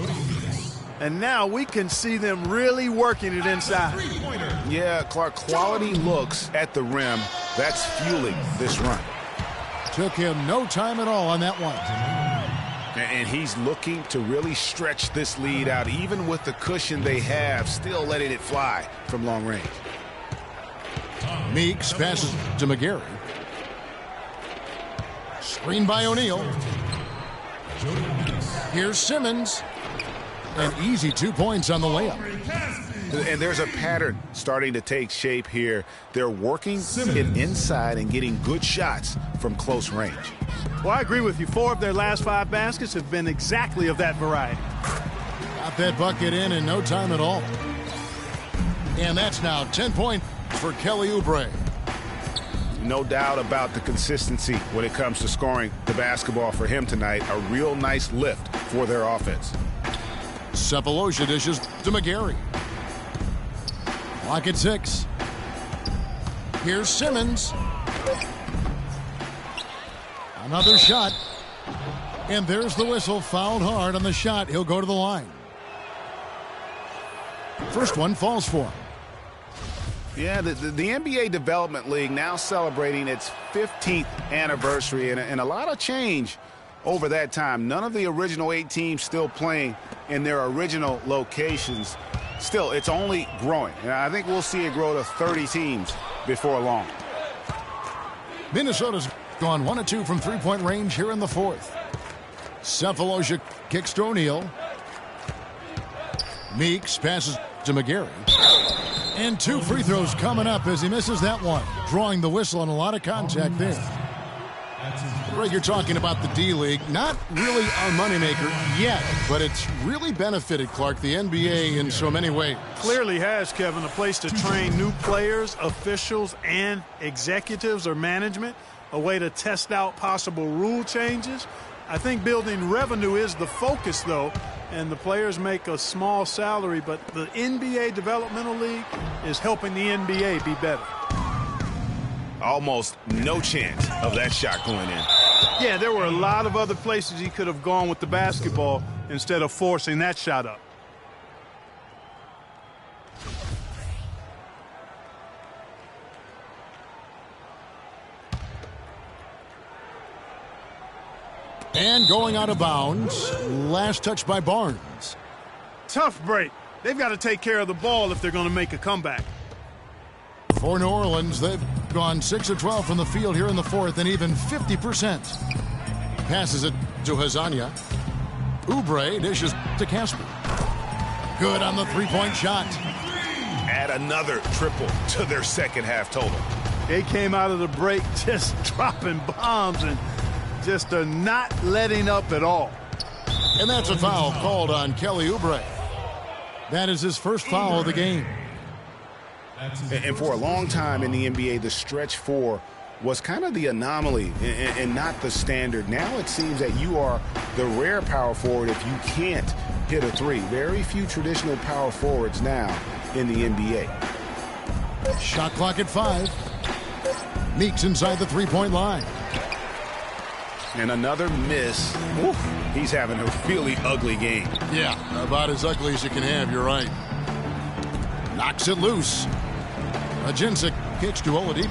And now we can see them really working it inside. Yeah, Clark, quality looks at the rim. That's fueling this run. Took him no time at all on that one. And he's looking to really stretch this lead out, even with the cushion they have, still letting it fly from long range. Meeks passes to McGarry. Screen by O'Neal. Here's Simmons. An easy 2 points on the layup. And there's a pattern starting to take shape here. They're working it inside and getting good shots from close range. Well, I agree with you. 4 of their last 5 baskets have been exactly of that variety. Got that bucket in no time at all. And that's now 10 points for Kelly Oubre. No doubt about the consistency when it comes to scoring the basketball for him tonight. A real nice lift for their offense. Cephalosha dishes to McGarry. Clock at 6. Here's Simmons. Another shot. And there's the whistle. Fouled hard on the shot. He'll go to the line. First one falls for him. Yeah, the NBA Development League now celebrating its 15th anniversary and a lot of change over that time. None of the original 8 teams still playing in their original locations. Still, it's only growing. And I think we'll see it grow to 30 teams before long. Minnesota's gone 1 of 2 from three-point range here in the fourth. Cephalosha kicks to O'Neal. Meeks passes to McGarry. And 2 free throws coming up as he misses that one. Drawing the whistle and a lot of contact there. Greg, you're talking about the D-League. Not really a moneymaker yet, but it's really benefited, Clark, the NBA in so many ways. Clearly has, Kevin, a place to train new players, officials, and executives or management, a way to test out possible rule changes. I think building revenue is the focus, though, and the players make a small salary, but the NBA Developmental League is helping the NBA be better. Almost no chance of that shot going in. Yeah, there were a lot of other places he could have gone with the basketball instead of forcing that shot up. And going out of bounds. Last touch by Barnes. Tough break. They've got to take care of the ball if they're going to make a comeback. For New Orleans, they've gone 6 of 12 from the field here in the fourth and even 50%. Passes it to Hazania. Oubre dishes to Casper. Good on the three-point shot. Add another triple to their second half total. They came out of the break just dropping bombs and just are not letting up at all. And that's a foul called on Kelly Oubre. That is his first foul of the game. And for a long time in the NBA, the stretch 4 was kind of the anomaly and not the standard. Now it seems that you are the rare power forward if you can't hit a 3. Very few traditional power forwards now in the NBA. Shot clock at 5. Meeks inside the three-point line. And another miss. Oof, he's having a really ugly game. Yeah, about as ugly as you can have, you're right. Knocks it loose. Ajincic kicks to Oladipo.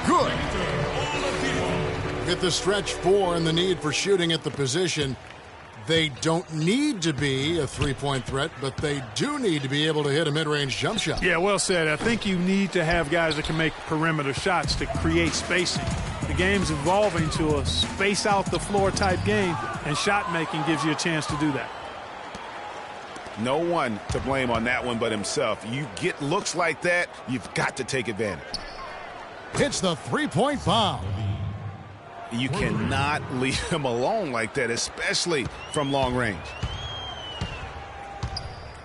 Good. With the stretch 4 and the need for shooting at the position, they don't need to be a three-point threat, but they do need to be able to hit a mid-range jump shot. Yeah, well said. I think you need to have guys that can make perimeter shots to create spacing. The game's evolving to a space-out-the-floor type game, and shot-making gives you a chance to do that. No one to blame on that one but himself. You get looks like that, you've got to take advantage. Hits the three-point bomb. You cannot leave him alone like that, especially from long range.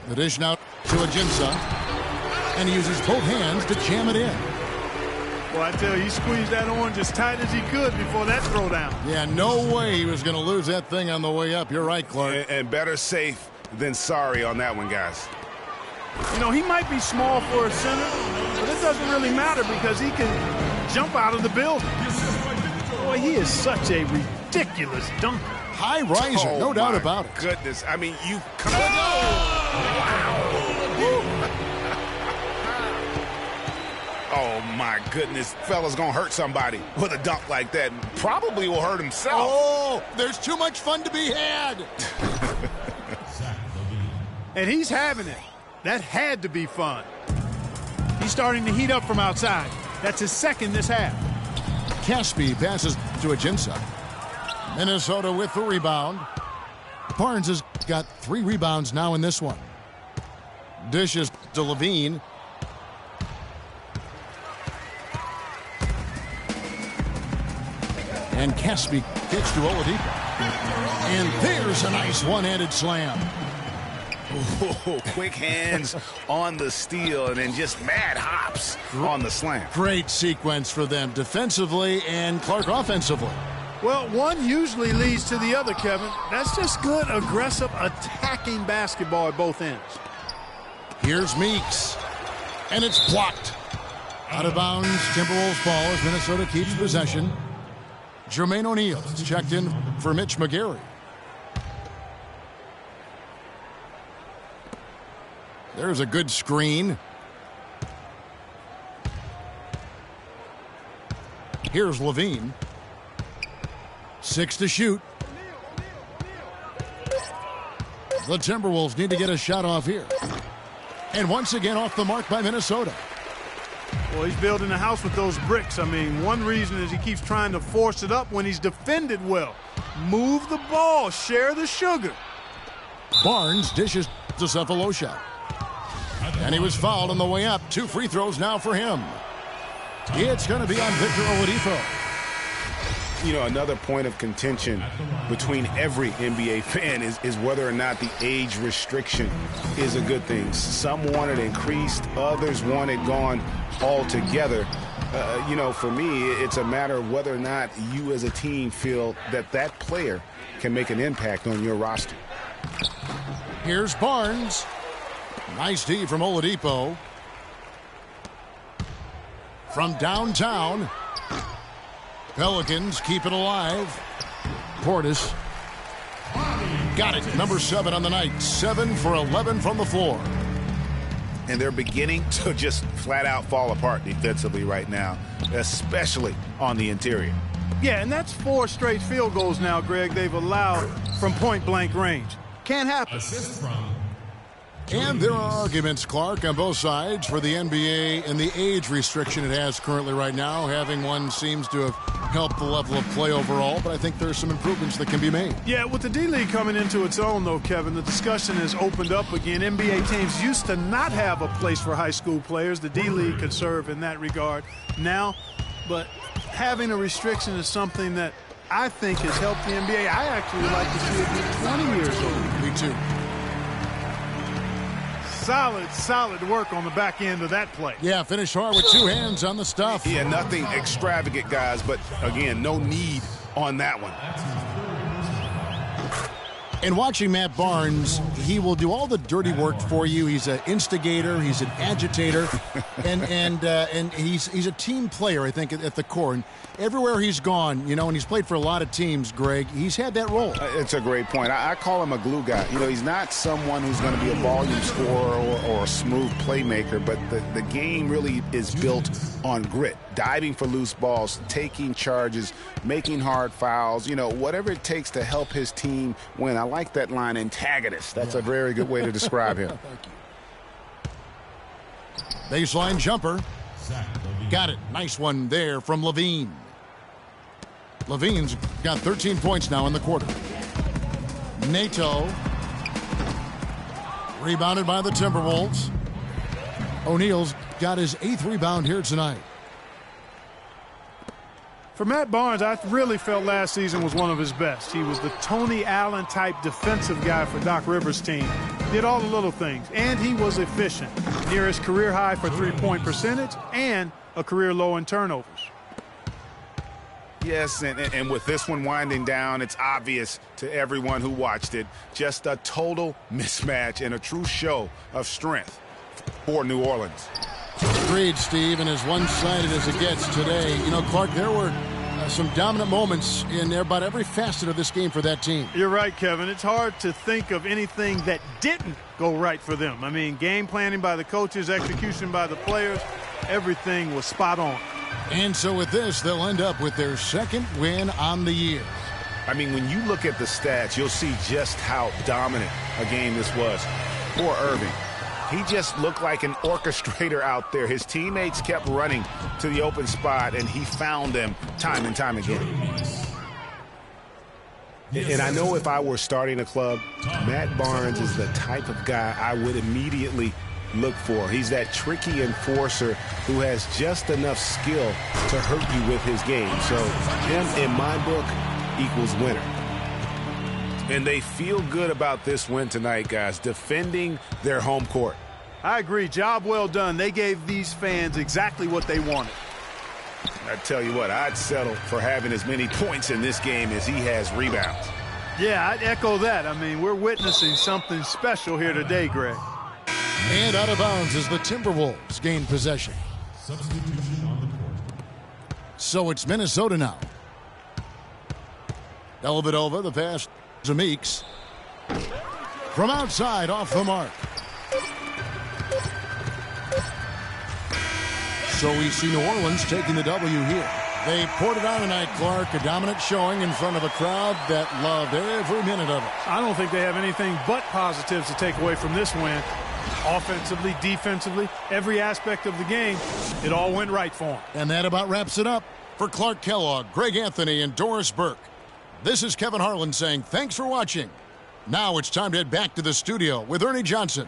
The dish now to Ajincic, and he uses both hands to jam it in. Well, I tell you, he squeezed that orange as tight as he could before that throwdown. Yeah, no way he was going to lose that thing on the way up. You're right, Clark. And better safe than sorry on that one, guys. You know, he might be small for a center, but it doesn't really matter because he can jump out of the building. Boy, he is such a ridiculous dunker. High riser, no doubt about it. Goodness, I mean, you come Oh, my goodness. Fella's going to hurt somebody with a dunk like that. Probably will hurt himself. Oh, there's too much fun to be had. And he's having it. That had to be fun. He's starting to heat up from outside. That's his second this half. Caspi passes to Ajincic. Minnesota with the rebound. Barnes has got 3 rebounds now in this one. Dishes to Levine. And Caspi kicks to Oladipo. And there's a nice one-handed slam. Oh, quick hands on the steal and then just mad hops on the slam. Great sequence for them defensively and Clark offensively. Well, one usually leads to the other, Kevin. That's just good, aggressive, attacking basketball at both ends. Here's Meeks. And it's blocked. Out of bounds, Timberwolves ball as Minnesota keeps possession. Jermaine O'Neal checked in for Mitch McGarry. There's a good screen. Here's Levine. 6 to shoot. The Timberwolves need to get a shot off here. And once again off the mark by Minnesota. Well, he's building a house with those bricks. I mean, one reason is he keeps trying to force it up when he's defended well. Move the ball, share the sugar. Barnes dishes to Cephalosha. And he was fouled on the way up. 2 free throws now for him. It's going to be on Victor Oladipo. You know, another point of contention between every NBA fan is whether or not the age restriction is a good thing. Some want it increased, others want it gone altogether. You know, for me, it's a matter of whether or not you as a team feel that that player can make an impact on your roster. Here's Barnes. Nice D from Oladipo. From downtown, Pelicans keep it alive. Portis got it. Number 7 on the night. 7 for 11 from the floor. And they're beginning to just flat out fall apart defensively right now, especially on the interior. Yeah, and that's 4 straight field goals now, Greg, they've allowed from point-blank range. Can't happen. Assist from And there are arguments, Clark, on both sides for the NBA and the age restriction it has currently right now. Having one seems to have helped the level of play overall, but I think there's some improvements that can be made. Yeah, with the D-League coming into its own, though, Kevin, the discussion has opened up again. NBA teams used to not have a place for high school players. The D-League could serve in that regard now, but having a restriction is something that I think has helped the NBA. I actually would like to see it be 20 years old. Me too. Solid work on the back end of that play. Yeah, finish hard with 2 hands on the stuff. Yeah, nothing extravagant, guys, but again, no need on that one. And watching Matt Barnes, he will do all the dirty work for you. He's an instigator, he's an agitator, and he's a team player, I think, at the core. And everywhere he's gone, you know, and he's played for a lot of teams, Greg, he's had that role. It's a great point. I call him a glue guy. You know, he's not someone who's going to be a volume scorer or a smooth playmaker, but the game really is built on grit, diving for loose balls, taking charges, making hard fouls, you know, whatever it takes to help his team win. I like that line, antagonist. That's a very good way to describe him. Baseline jumper. Got it. Nice one there from Levine. Levine's got 13 points now in the quarter. Nato. Rebounded by the Timberwolves. O'Neal's got his 8th rebound here tonight. For Matt Barnes, I really felt last season was one of his best. He was the Tony Allen type defensive guy for Doc Rivers' team. Did all the little things, and he was efficient. Near his career high for three-point percentage and a career low in turnovers. Yes, and with this one winding down, it's obvious to everyone who watched it. Just a total mismatch and a true show of strength for New Orleans. Agreed, Steve, and as one-sided as it gets today. You know, Clark, there were some dominant moments in about every facet of this game for that team. You're right, Kevin. It's hard to think of anything that didn't go right for them. I mean, game planning by the coaches, execution by the players, everything was spot on. And so with this, they'll end up with their 2nd win on the year. I mean, when you look at the stats, you'll see just how dominant a game this was. Poor Irving. He just looked like an orchestrator out there. His teammates kept running to the open spot, and he found them time and time again. And I know if I were starting a club, Matt Barnes is the type of guy I would immediately look for. He's that tricky enforcer who has just enough skill to hurt you with his game. So him, in my book, equals winner. And they feel good about this win tonight, guys, defending their home court. I agree. Job well done. They gave these fans exactly what they wanted. I tell you what, I'd settle for having as many points in this game as he has rebounds. Yeah, I'd echo that. I mean, we're witnessing something special here today, Greg. And out of bounds as the Timberwolves gain possession. substitution on the court. So it's Minnesota now. Dellavedova, the pass to Meeks. From outside, off the mark. So we see New Orleans taking the W here. They poured it on tonight, Clark. A dominant showing in front of a crowd that loved every minute of it. I don't think they have anything but positives to take away from this win. Offensively, defensively, every aspect of the game, it all went right for him. And that about wraps it up. For Clark Kellogg, Greg Anthony, and Doris Burke, this is Kevin Harlan saying thanks for watching. Now it's time to head back to the studio with Ernie Johnson.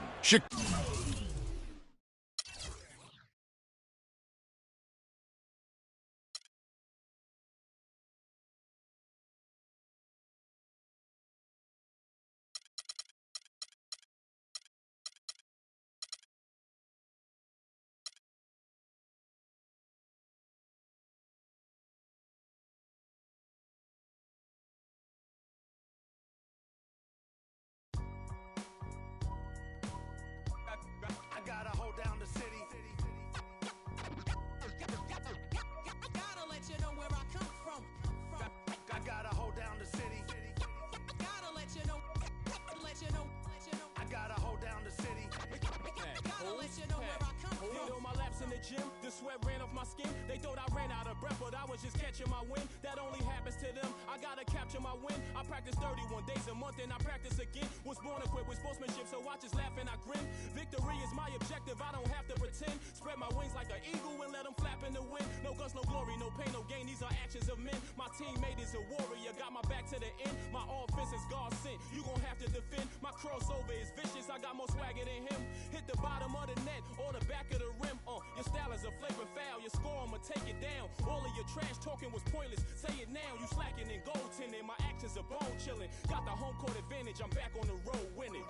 The sweat ran off my skin. They thought I ran out of breath, but I was just catching my wind. That only happens to them. I gotta capture my win. I practice 31 days a month and I practice again. Was born equipped with sportsmanship, so I just laugh and I grin. Victory is my objective, I don't have to pretend. Spread my wings like an eagle and let them flap in the wind. No guts, no glory, no pain, no gain. These are actions of men. My teammate is a warrior, got my back to the end. My offense is God sent. You gon' have to defend. My crossover is vicious, I got more swagger than him. Hit the bottom of the net or the back of the rim. Your style is a flavor foul, your score, I'ma take it down. All of your trash talking was pointless. Say it now, you slacking in goaltending. My actions are bone chilling. Got the home court advantage, I'm back on the road winning.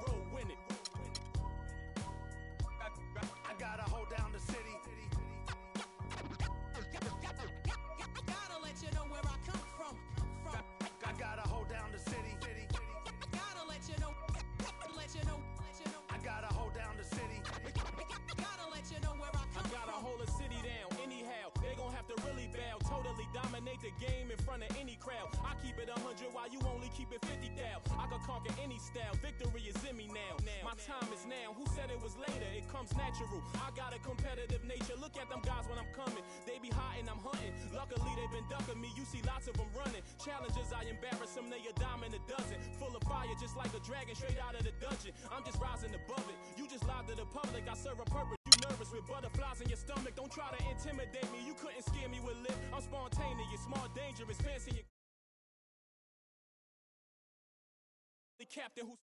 I gotta hold down the city. Gotta let you know where I come from. I gotta hold down the city. Gotta let you know. I gotta hold down the city. Gotta let you know where I come from. I gotta hold a city down anyhow. They gon' have to really bow. Totally dominate the game in front of any crowd. I keep it 100 while you only keep it 50 thou. I could conquer any style. Victory is in me now. My time is now. Who said it was later? It comes natural. I got a competitive nature. Look at them guys when I'm coming. They be hot and I'm hunting. Luckily they've been ducking me. You see lots of them running. Challenges I embarrass them. They a dime in a dozen. Full of fire just like a dragon straight out of the dungeon. I'm just rising above it. You just lied to the public. I serve a purpose. You nervous with butterflies in your stomach. Don't try to intimidate me. You couldn't scare me with lip. I'm spontaneous, smart, dangerous, fancy. The captain who's